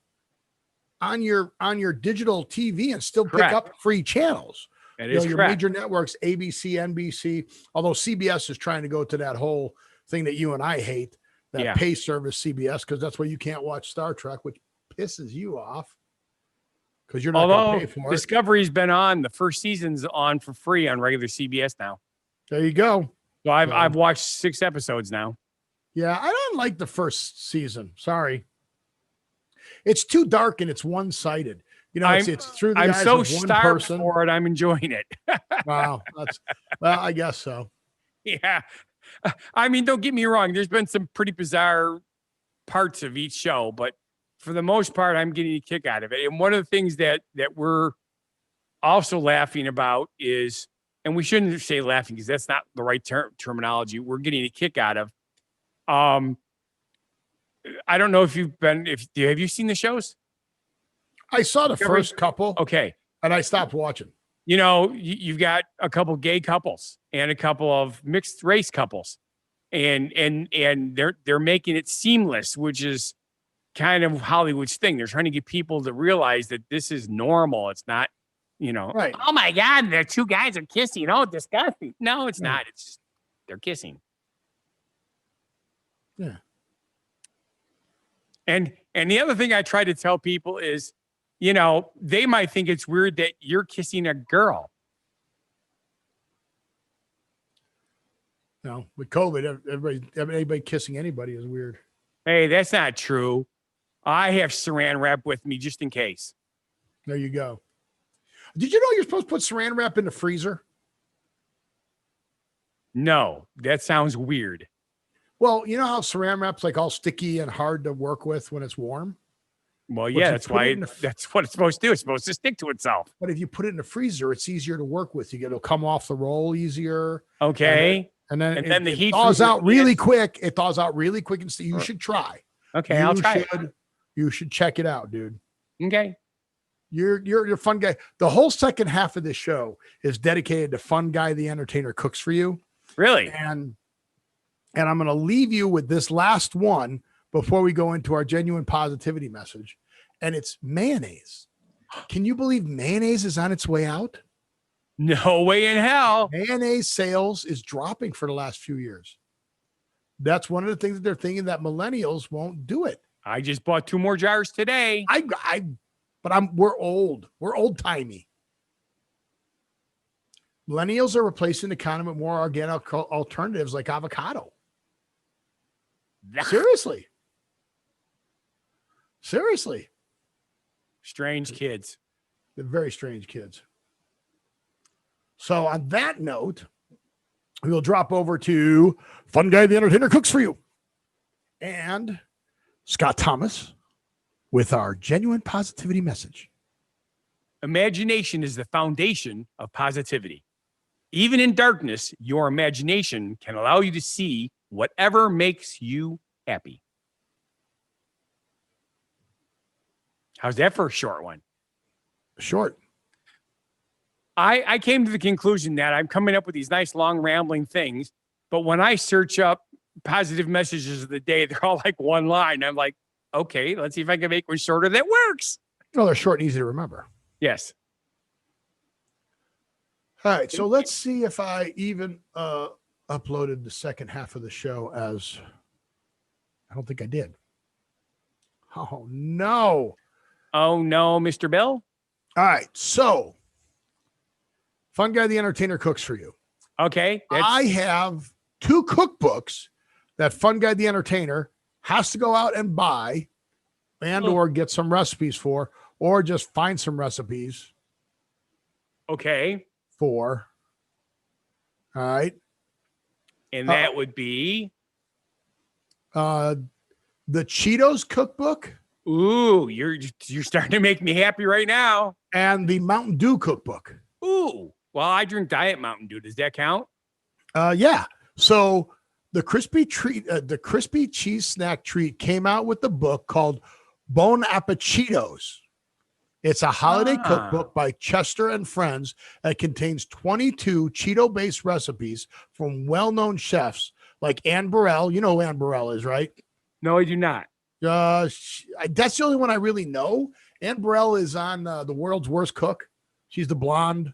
on your digital TV and still pick up free channels. That is your major networks, ABC, NBC, although CBS is trying to go to that whole thing that you and I hate, that pay service CBS, because that's where you can't watch Star Trek, which pisses you off because you're not going to pay for it. Discovery's been on. The first season's on for free on regular CBS now. There you go. So I've watched 6 episodes now. Yeah, I don't like the first season. Sorry. It's too dark and it's one-sided. It's through the eyes of one person. I'm so starved for it. I'm enjoying it. Wow. Well, I guess so. Yeah. I mean, don't get me wrong. There's been some pretty bizarre parts of each show, but for the most part, I'm getting a kick out of it. And one of the things that we're also laughing about is, and we shouldn't say laughing because that's not the right terminology, we're getting a kick out of. I don't know if have you seen the shows? I saw the first couple. Okay. And I stopped watching. You've got a couple gay couples and a couple of mixed race couples, and they're making it seamless, which is kind of Hollywood's thing. They're trying to get people to realize that this is normal. It's not, right. Oh my God, the 2 guys are kissing. Oh, disgusting. No, it's not. It's just, they're kissing. Yeah. And the other thing I try to tell people is, they might think it's weird that you're kissing a girl. No, with COVID, anybody kissing anybody is weird. Hey, that's not true. I have saran wrap with me just in case. There you go. Did you know you're supposed to put saran wrap in the freezer? No, that sounds weird. Well, you know how saran wrap's like all sticky and hard to work with when it's warm? Well, yeah, that's why that's what it's supposed to do. It's supposed to stick to itself. But if you put it in the freezer, it's easier to work with. It'll come off the roll easier. Okay. And then the heat thaws out really quick. It thaws out really quick. And you should try. Okay, I'll try it. You should check it out, dude. Okay. You're a fun guy. The whole second half of this show is dedicated to Funguy the Entertainer cooks for you. Really? And I'm going to leave you with this last one before we go into our genuine positivity message. And it's mayonnaise. Can you believe mayonnaise is on its way out? No way in hell. Mayonnaise sales is dropping for the last few years. That's one of the things that they're thinking, that millennials won't do it. I just bought 2 more jars today. We're old. We're old timey. Millennials are replacing the condiment with more organic alternatives like avocado. Seriously. Seriously. Strange kids. They're very strange kids. So on that note, we will drop over to Funguy the Entertainer Cooks for You and Scott Thomas with our genuine positivity message. Imagination is the foundation of positivity. Even in darkness, your imagination can allow you to see whatever makes you happy. How's that for a short one? Short. I came to the conclusion that I'm coming up with these nice, long, rambling things, but when I search up positive messages of the day, they're all like one line. I'm like, okay, let's see if I can make one shorter that works. No, they're short and easy to remember. Yes. All right, so let's see if I even uploaded the second half of the show as I don't think I did. Oh, no. Oh, no, Mr. Bill. All right, so Funguy the Entertainer Cooks for You. Okay. I have 2 cookbooks that Funguy the Entertainer has to go out and buy and or get some recipes for, or just find some recipes Okay. for. All right. And that would be The Cheetos cookbook ooh, you're starting to make me happy right now. and the Mountain Dew cookbook. Ooh. Well, I drink Diet Mountain Dew. Does that count? Yeah. So the crispy cheese snack treat came out with the book called Bon Appetitos. It's a holiday cookbook by Chester and Friends that contains 22 Cheeto-based recipes from well-known chefs like Ann Burrell. You know who Ann Burrell is, right? No, I do not. That's the only one I really know. Ann Burrell is on The World's Worst Cook. She's the blonde.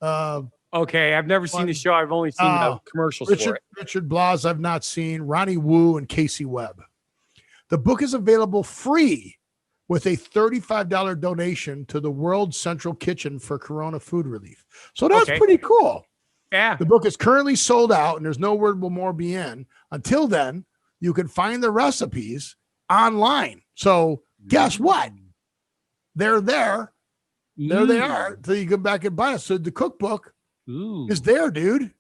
Okay, I've never seen the show. I've only seen the commercials for it. Richard Blas, I've not seen. Ronnie Wu and Casey Webb. The book is available free with a $35 donation to the World Central Kitchen for Corona food relief. So that's pretty cool. Yeah. The book is currently sold out, and there's no word will more be in. Until then, you can find the recipes online. So guess what? They're there. There they are until you go back and buy it. So the cookbook is there, dude.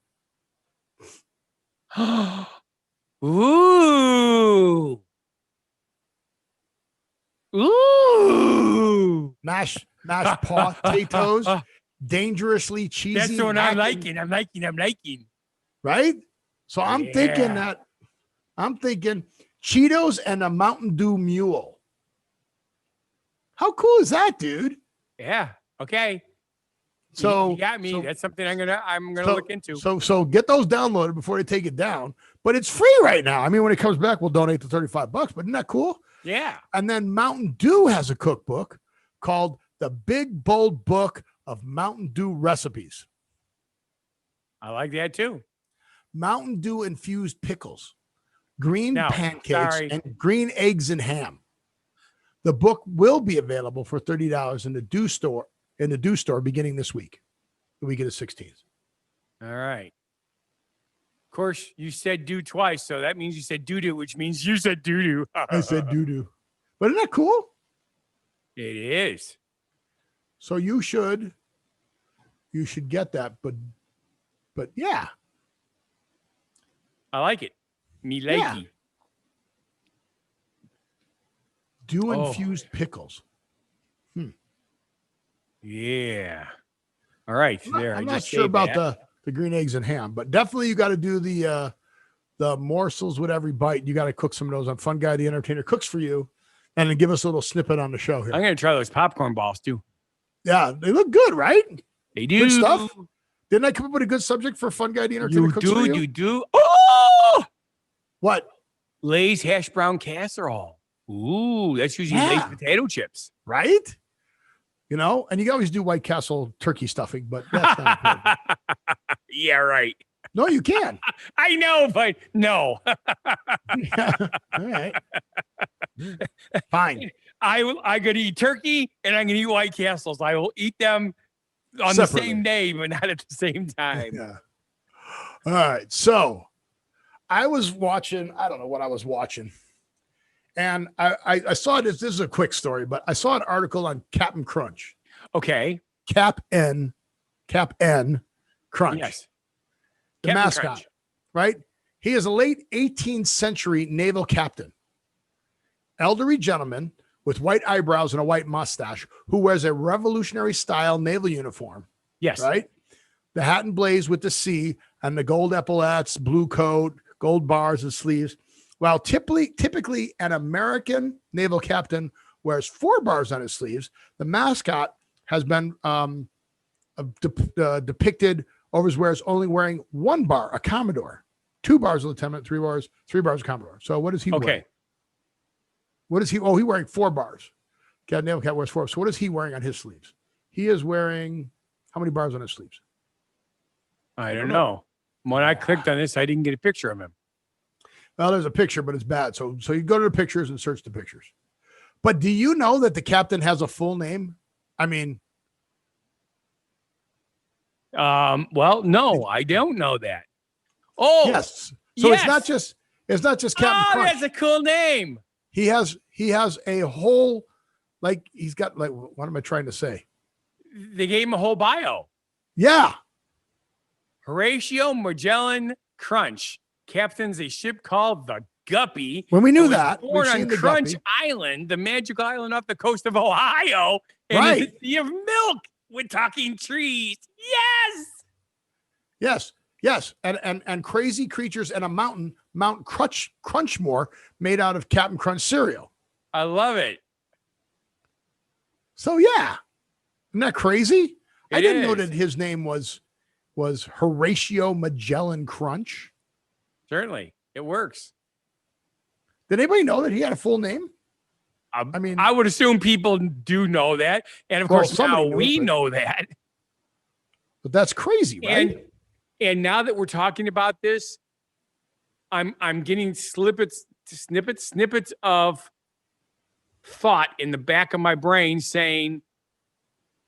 Ooh. Ooh. Mashed potatoes, dangerously cheesy. That's what I'm liking. I'm liking. Right? So I'm thinking Cheetos and a Mountain Dew mule. How cool is that, dude? Yeah. Okay. So you got me. That's something I'm gonna look into. So get those downloaded before they take it down. But it's free right now. I mean, when it comes back, we'll donate the $35. But isn't that cool? Yeah. And then Mountain Dew has a cookbook called The Big Bold Book of Mountain Dew Recipes. I like that too. Mountain Dew infused pickles, green pancakes, and green eggs and ham. The book will be available for $30 in the Dew store beginning this week, the week of the 16th. All right. Of course, you said do twice, so that means you said doo-doo, which means you said doo-doo. I said doo-doo. But isn't that cool? It is. So you should get that, but yeah. I like it. Me likey. Dew infused pickles. Yeah. All right. I'm not sure about the green eggs and ham, but definitely you got to do the morsels with every bite. You got to cook some of those on Funguy the Entertainer Cooks for You, and then give us a little snippet on the show here. I'm going to try those popcorn balls too. Yeah, they look good, right? They do. Good stuff. Didn't I come up with a good subject for Funguy the Entertainer Cooks for You? You do. Oh! What? Lay's hash brown casserole. Ooh, that's usually Lay's potato chips. Right? You know, and you can always do White Castle turkey stuffing, but that's not important. Yeah, right. No, you can. I know, but no. All right. Fine. I could eat turkey and I'm gonna eat White Castles. I will eat them on Separately. the same day, but not at the same time. Yeah. All right. So I was watching, I don't know what I was watching. And I saw this. This is a quick story, but I saw an article on Captain Crunch. Okay. Cap'n Crunch. Yes. The Captain mascot, Crunch. right? He is a late 18th century naval captain. Elderly gentleman with white eyebrows and a white mustache who wears a revolutionary style naval uniform. Yes. Right? The hat and blaze with the C and the gold epaulets, blue coat, gold bars and sleeves. While typically an American naval captain wears 4 bars on his sleeves, the mascot has been depicted over his wears only wearing 1 bar, a Commodore, 2 bars a lieutenant, 3 bars a Commodore. So what is he wearing? What is he? Oh, he's wearing 4 bars. Naval Cat wears 4. So what is he wearing on his sleeves? He is wearing how many bars on his sleeves? I don't know. When I clicked on this, I didn't get a picture of him. Well, there's a picture, but it's bad. So you go to the pictures and search the pictures. But do you know that the captain has a full name? I mean, well, no, I don't know that. Oh, yes. So yes. it's not just Captain Oh, Crunch. that's a cool name. He has a whole, like, he's got, like, what am I trying to say? They gave him a whole bio. Yeah. Horatio Magellan Crunch captains a ship called the Guppy. When we knew and was that, born we've seen on the Crunch Guppy. Island, the magical island off the coast of Ohio, and Right. is a sea of milk with talking trees. Yes. And crazy creatures and a mountain, Mount Crunchmore, made out of Captain Crunch cereal. I love it. So yeah, isn't that crazy? I It didn't know is. that his name was Horatio Magellan Crunch. Certainly, it works. Did anybody know that he had a full name? I mean, I would assume people do know that, and of Well, course now somebody knew we it, but- know that. But that's crazy, right? And now that we're talking about this, I'm getting snippets of thought in the back of my brain saying,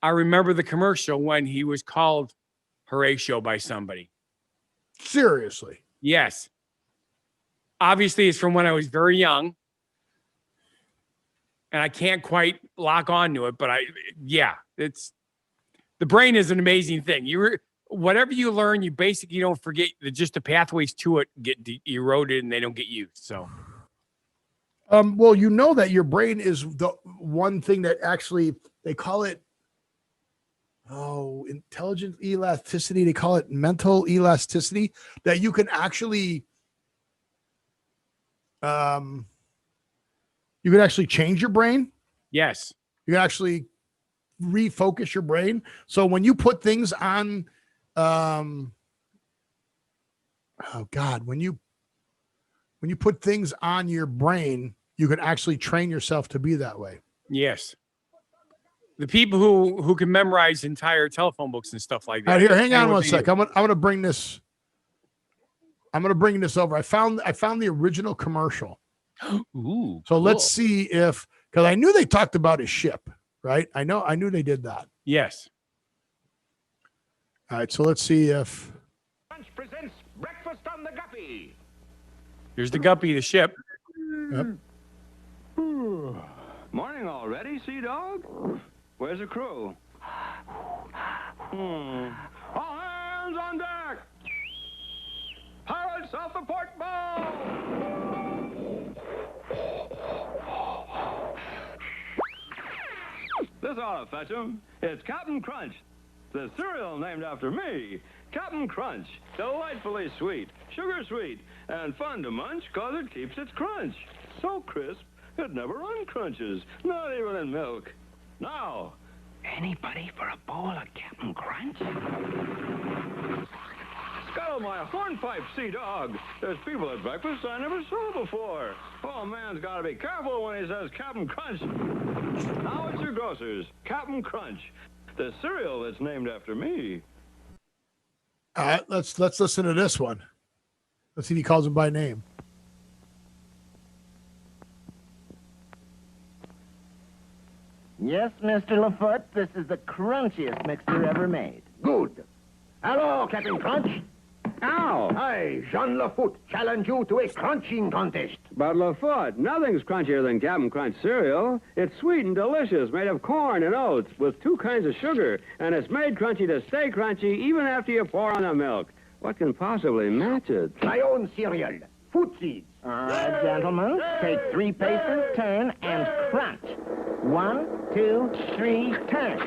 I remember the commercial when he was called Horatio by somebody. Seriously. Yes. Obviously, it's from when I was very young. And I can't quite lock onto it, but it's the brain is an amazing thing. Whatever you learn, you basically don't forget. Just the pathways to it get eroded and they don't get used. So, Well, you know that your brain is the one thing that actually, they call it, intelligent elasticity. They call it mental elasticity, that you can actually, change your brain. yes. You can actually refocus your brain. So when you put things on, when you put things on your brain, you can actually train yourself to be that way. Yes. The people who can memorize entire telephone books and stuff like that. All right, here, hang on what one they sec. do. I'm gonna bring this. I'm gonna bring this over. I found the original commercial. Ooh. So let's see because I knew they talked about his ship, right? I knew they did that. Yes. All right, so let's see if Crunch presents Breakfast on the Guppy. Here's the Guppy, the ship. Yep. Morning already, Sea Dog? Where's the crew? All hands on deck! Pirates off the port bow! This ought to fetch 'em. It's Captain Crunch, the cereal named after me. Captain Crunch, delightfully sweet, sugar sweet, and fun to munch 'cause it keeps its crunch. So crisp, it never uncrunches, not even in milk. Now, anybody for a bowl of Captain Crunch? Scuttle my hornpipe, Sea Dog. There's people at breakfast I never saw before. Oh, man's got to be careful when he says Captain Crunch. Now it's your grocer's, Captain Crunch, the cereal that's named after me. all right, let's listen to this one. Let's see if he calls him by name. Yes, Mr. LaFoot, this is the crunchiest mixture ever made. Good. Hello, Captain Crunch. Ow! I, Jean Lafoot, challenge you to a crunching contest. But LaFoot, nothing's crunchier than Captain Crunch cereal. It's sweet and delicious, made of corn and oats with 2 kinds of sugar, and it's made crunchy to stay crunchy even after you pour on the milk. What can possibly match it? My own cereal, Foot Seeds. All right, gentlemen, take 3 paces, turn, and crunch. 1, 2, 3, turn.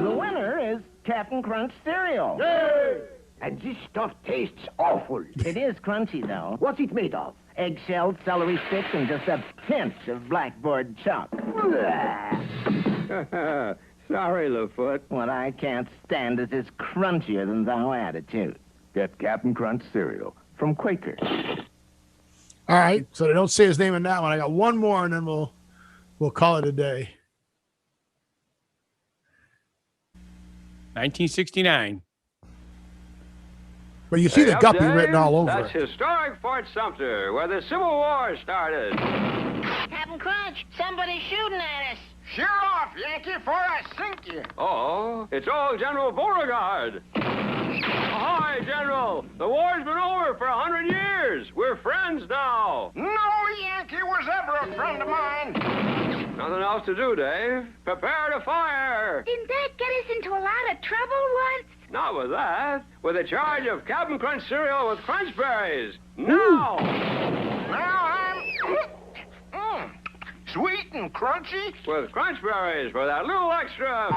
The winner is Captain Crunch cereal. Yay! And this stuff tastes awful. It is crunchy, though. What's it made of? Eggshells, celery sticks, and just a pinch of blackboard chalk. Sorry, LaFoot. What I can't stand is this crunchier than thou attitude. Get Captain Crunch cereal from Quaker. All right. So they don't say his name in that one. I got one more, and then we'll call it a day. 1969. But you see the Up guppy there, written all over That's it. historic Fort Sumter, where the Civil War started. Captain Crunch, somebody's shooting at us. Sheer off, Yankee, before I sink you. Oh, it's old General Beauregard. Ahoy, General! The war's been over for 100 years. We're friends now. No Yankee was ever a friend of mine. Nothing else to do, Dave. Prepare to fire. Didn't that get us into a lot of trouble once? Not with that. With a charge of Captain Crunch cereal with crunch berries. Now! Now I'm sweet and crunchy. With crunch berries for that little extra.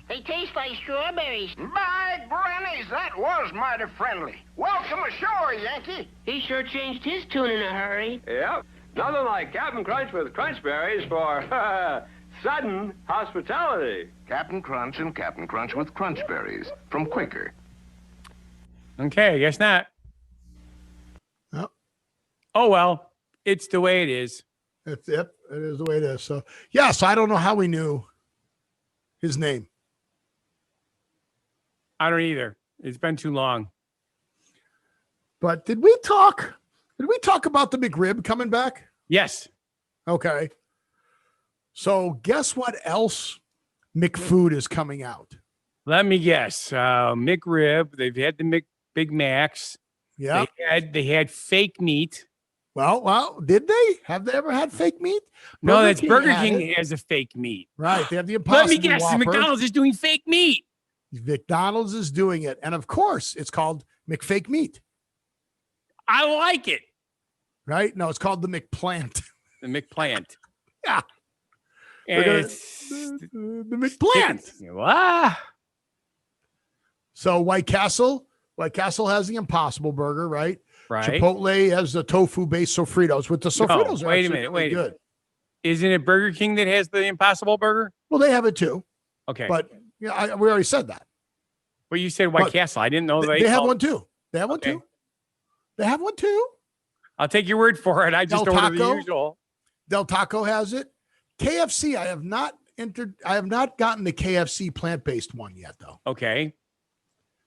They taste like strawberries. By grannies, that was mighty friendly. Welcome ashore, Yankee. He sure changed his tune in a hurry. Yep. Nothing like Captain Crunch with crunch berries for sudden hospitality. Captain Crunch and Captain Crunch with crunch berries from Quaker. Okay, I guess not. Yep. Oh, well, it's the way it is. It is the way it is. So, yeah, so I don't know how we knew his name. I don't either. It's been too long. But did we talk about the McRib coming back? Yes. Okay. So guess what else McFood is coming out? Let me guess. McRib. They've had the Big Macs. Yeah. They had fake meat. Well, did they? Have they ever had fake meat? No, that's Burger had King it. has a fake meat. Right. They have the Impossible Let me guess. Whopper. McDonald's is doing fake meat. McDonald's is doing it. And of course, it's called McFake Meat. I like it. Right? No, it's called the McPlant. The McPlant. Yeah. And The McPlant. Wow. So White Castle has the Impossible Burger, right? Right. Chipotle has the tofu-based sofritos. With the sofritos, No, are wait a actually minute, really wait a good. Isn't it Burger King that has the Impossible Burger? Well, they have it too, Okay. but yeah, we already said that. Well, you said White but Castle. I didn't know They have called- one too. They have one Okay. too. They have one too. I'll take your word for it. I just Del ordered the Taco? usual. Del Taco has it. KFC, I have not gotten the KFC plant-based one yet, though. Okay.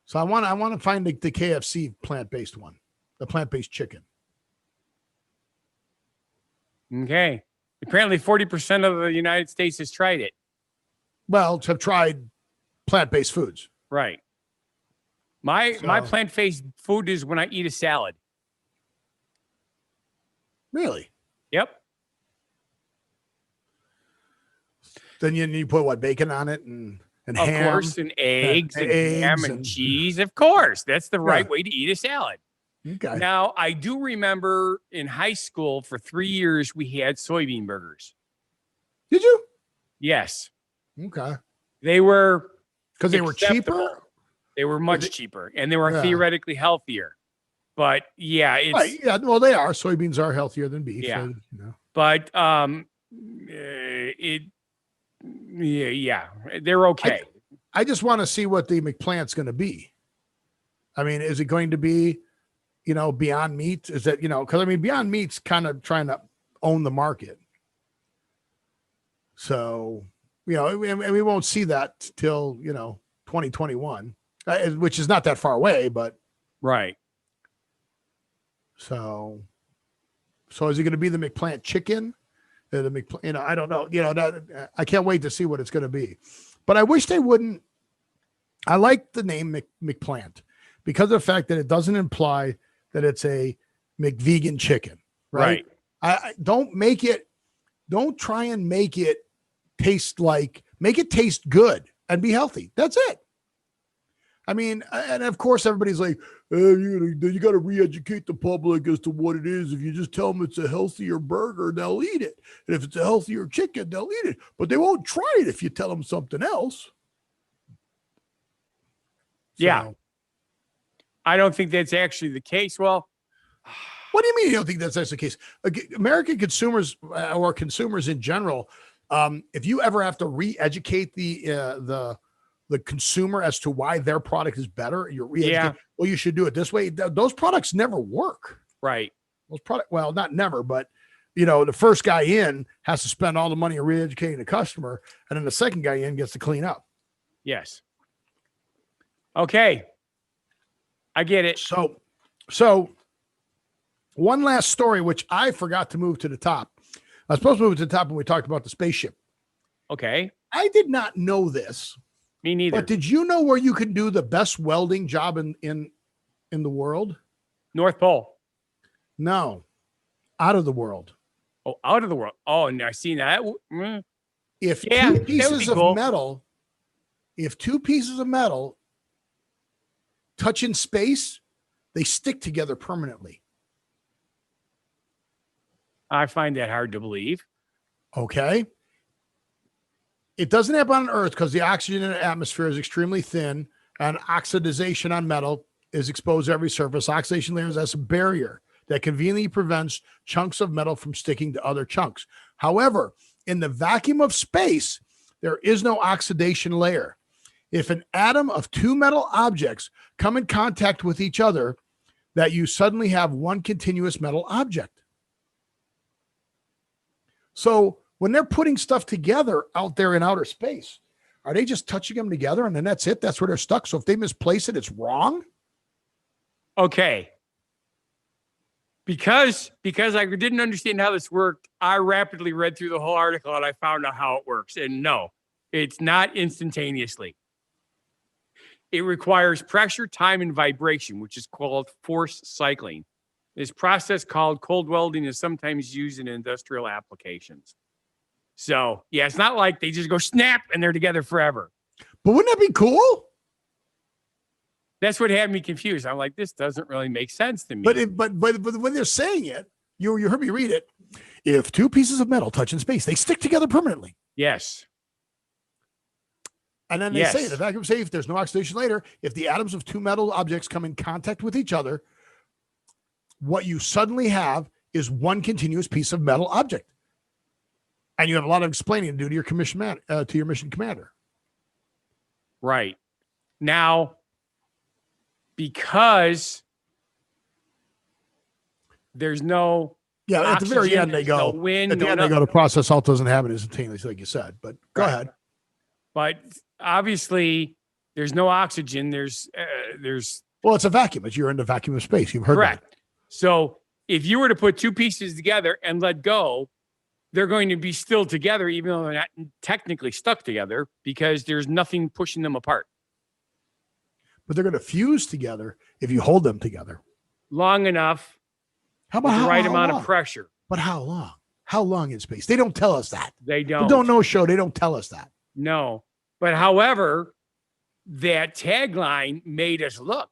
So I want to find the KFC plant-based one, the plant-based chicken. Okay. Apparently 40% of the United States has tried it. Well, have tried plant-based foods. Right. My So- plant-based food is when I eat a salad. Really? Yep. Then you put what, bacon on it and Of ham? course, and eggs and eggs ham and and- cheese. Of course. That's the right Yeah. way to eat a salad. Okay. Now, I do remember in high school for 3 years, we had soybean burgers. Did you? Yes. Okay. They were Because they were acceptable. cheaper? They were much cheaper and they were Yeah. theoretically healthier. But yeah, it's Right. Yeah. Well, they are. Soybeans are healthier than beef. Yeah. So, you know. but they're okay. I just want to see what the McPlant's going to be. I mean, is it going to be, Beyond Meat? Is that, because I mean, Beyond Meat's kind of trying to own the market. So, and we won't see that till, 2021, which is not that far away, but Right. so is it going to be the McPlant chicken? The McPlant, I don't know. I can't wait to see what it's going to be. But I wish they wouldn't I like the name McPlant because of the fact that it doesn't imply that it's a McVegan chicken, right? I don't try and make it taste good and be healthy. That's it. I mean, and of course, everybody's like, you got to re-educate the public as to what it is. If you just tell them it's a healthier burger, they'll eat it. And if it's a healthier chicken, they'll eat it. But they won't try it if you tell them something else. Yeah. I don't think that's actually the case. Well, what do you mean you don't think that's the case? American consumers or consumers in general, if you ever have to re-educate the consumer as to why their product is better, well, you should do it this way. Those products never work. Right. Well, not never, but the first guy in has to spend all the money on re-educating the customer, and then the second guy in gets to clean up. Yes. Okay. I get it. So one last story, which I forgot to move to the top. I was supposed to move to the top when we talked about the spaceship. Okay. I did not know this. Me neither. But did you know where you can do the best welding job in the world? North Pole. No. Out of the world. Oh, out of the world. Oh, and I seen that. If two pieces of metal touch in space, they stick together permanently. I find that hard to believe. Okay. It doesn't happen on Earth because the oxygen in the atmosphere is extremely thin, and oxidization on metal is exposed to every surface. Oxidation layers as a barrier that conveniently prevents chunks of metal from sticking to other chunks. However, in the vacuum of space, there is no oxidation layer. If an atom of two metal objects come in contact with each other, that you suddenly have one continuous metal object. So when they're putting stuff together out there in outer space, are they just touching them together and then that's it? That's where they're stuck. So if they misplace it, it's wrong. Okay. Because I didn't understand how this worked, I rapidly read through the whole article and I found out how it works. And no, it's not instantaneously. It requires pressure, time, and vibration, which is called force cycling. This process called cold welding is sometimes used in industrial applications. So, yeah, it's not like they just go snap and they're together forever. But wouldn't that be cool? That's what had me confused. I'm like, this doesn't really make sense to me. But when they're saying it, you heard me read it. If two pieces of metal touch in space, they stick together permanently. Yes. And then they say, the vacuum safe, there's no oxidation later. If the atoms of two metal objects come in contact with each other, what you suddenly have is one continuous piece of metal object. And you have a lot of explaining to do to your mission commander. Right. Now, because there's no at the very end they go. No wind, at the end they go, the process salt doesn't happen instantaneously, like you said. But go ahead. But obviously, there's no oxygen. There's well, it's a vacuum. You're in the vacuum of space. You've heard correct. That. So if you were to put two pieces together and let go, they're going to be still together, even though they're not technically stuck together, because there's nothing pushing them apart. But they're going to fuse together if you hold them together long enough. How about the right how amount long? Of pressure? But how long? How long in space? They don't tell us that. They don't. The Don't Know Show. They don't tell us that. No. But however, that tagline made us look.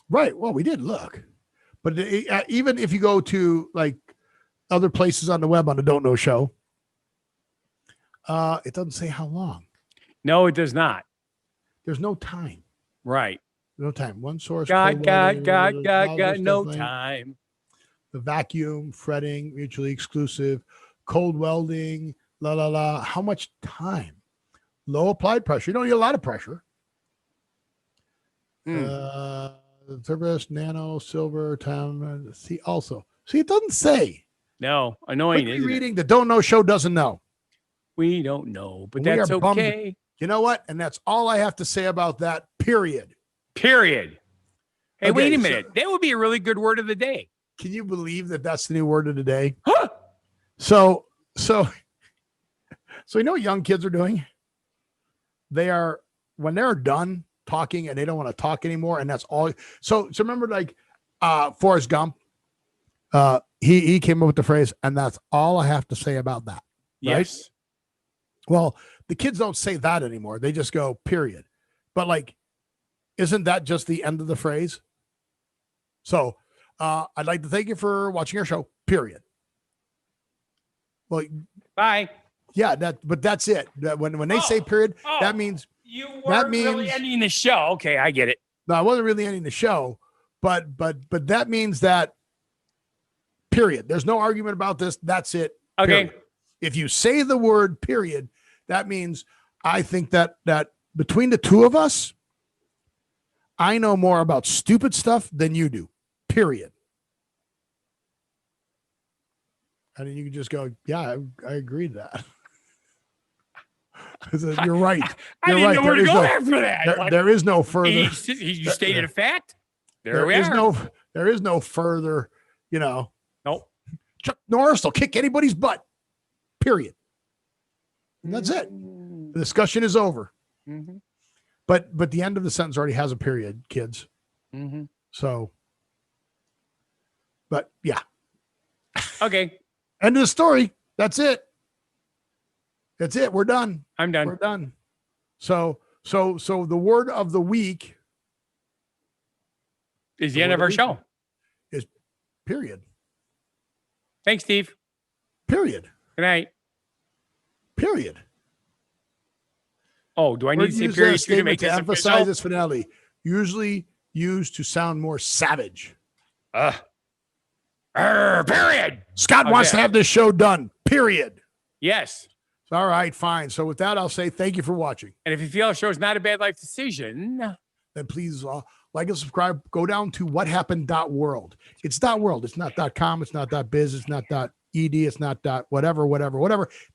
Right. Well, we did look. But even if you go to like other places on the web on the Don't Know Show, it doesn't say how long. No, it does not. There's no time. Right. No time. One source. Got no time. The vacuum, fretting, mutually exclusive, cold welding, la, la, la. How much time? Low applied pressure. You don't need a lot of pressure. Turbus, nano, silver, time. See, it doesn't say. No, annoying. Reading the Don't Know Show doesn't know. We don't know, but that's okay. Bummed. You know what? And that's all I have to say about that. Period. Hey, okay, wait a minute. That would be a really good word of the day. Can you believe that that's the new word of the day? Huh? So you know what young kids are doing? They are, when they're done talking and they don't want to talk anymore. And that's all. So remember, like Forrest Gump, he came up with the phrase, and that's all I have to say about that. Right? Yes. Well, the kids don't say that anymore. They just go, period. But like, isn't that just the end of the phrase? So I'd like to thank you for watching our show, period. Well, bye. Yeah, but that's it. That when they say period, that means you weren't really ending the show. Okay, I get it. No, I wasn't really ending the show, but that means that period. There's no argument about this. That's it. Okay. Period. If you say the word period, that means I think that between the two of us, I know more about stupid stuff than you do. Period. And then you can just go, yeah, I agree to that. You're right. I didn't know where to go after that. There is no further. You stated a fact. There we are. There is no further, Nope. Chuck Norris will kick anybody's butt. Period. And that's it. The discussion is over. Mm-hmm. But the end of the sentence already has a period, kids. Mm-hmm. So, but yeah. Okay. End of the story. That's it. That's it. We're done. I'm done. We're done. So the word of the week is the end of our show. Is period. Thanks, Steve. Period. Good night. Period. Oh, do I need to say period to make this emphasize this finale? Usually used to sound more savage. Period. Scott wants to have this show done. Period. Yes. All right, fine. So with that, I'll say thank you for watching. And if you feel our show is not a bad life decision, then please like and subscribe. Go down to whathappened.world. It's .world. It's not .com. It's not .biz. It's not .ed. It's not whatever. .world.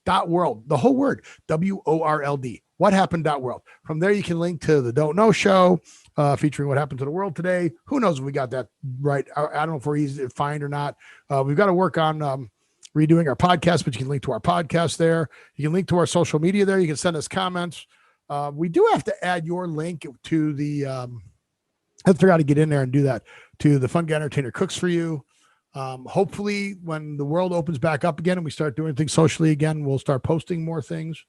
The whole word. WORLD. Whathappened.world. From there, you can link to the Don't Know show featuring what happened to the world today. Who knows if we got that right? I don't know if we're easy to find or not. We've got to work on redoing our podcast, but you can link to our podcast there. You can link to our social media there. You can send us comments. We do have to add your link to the, I forgot to get in there and do that, to the Funguy Entertainer Cooks for You. Hopefully when the world opens back up again and we start doing things socially again, we'll start posting more things.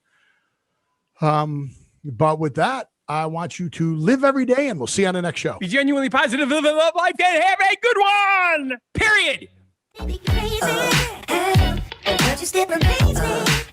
But with that, I want you to live every day and we'll see you on the next show. Be genuinely positive, live a love life, and have a good one. Period. Crazy, and just amaze me.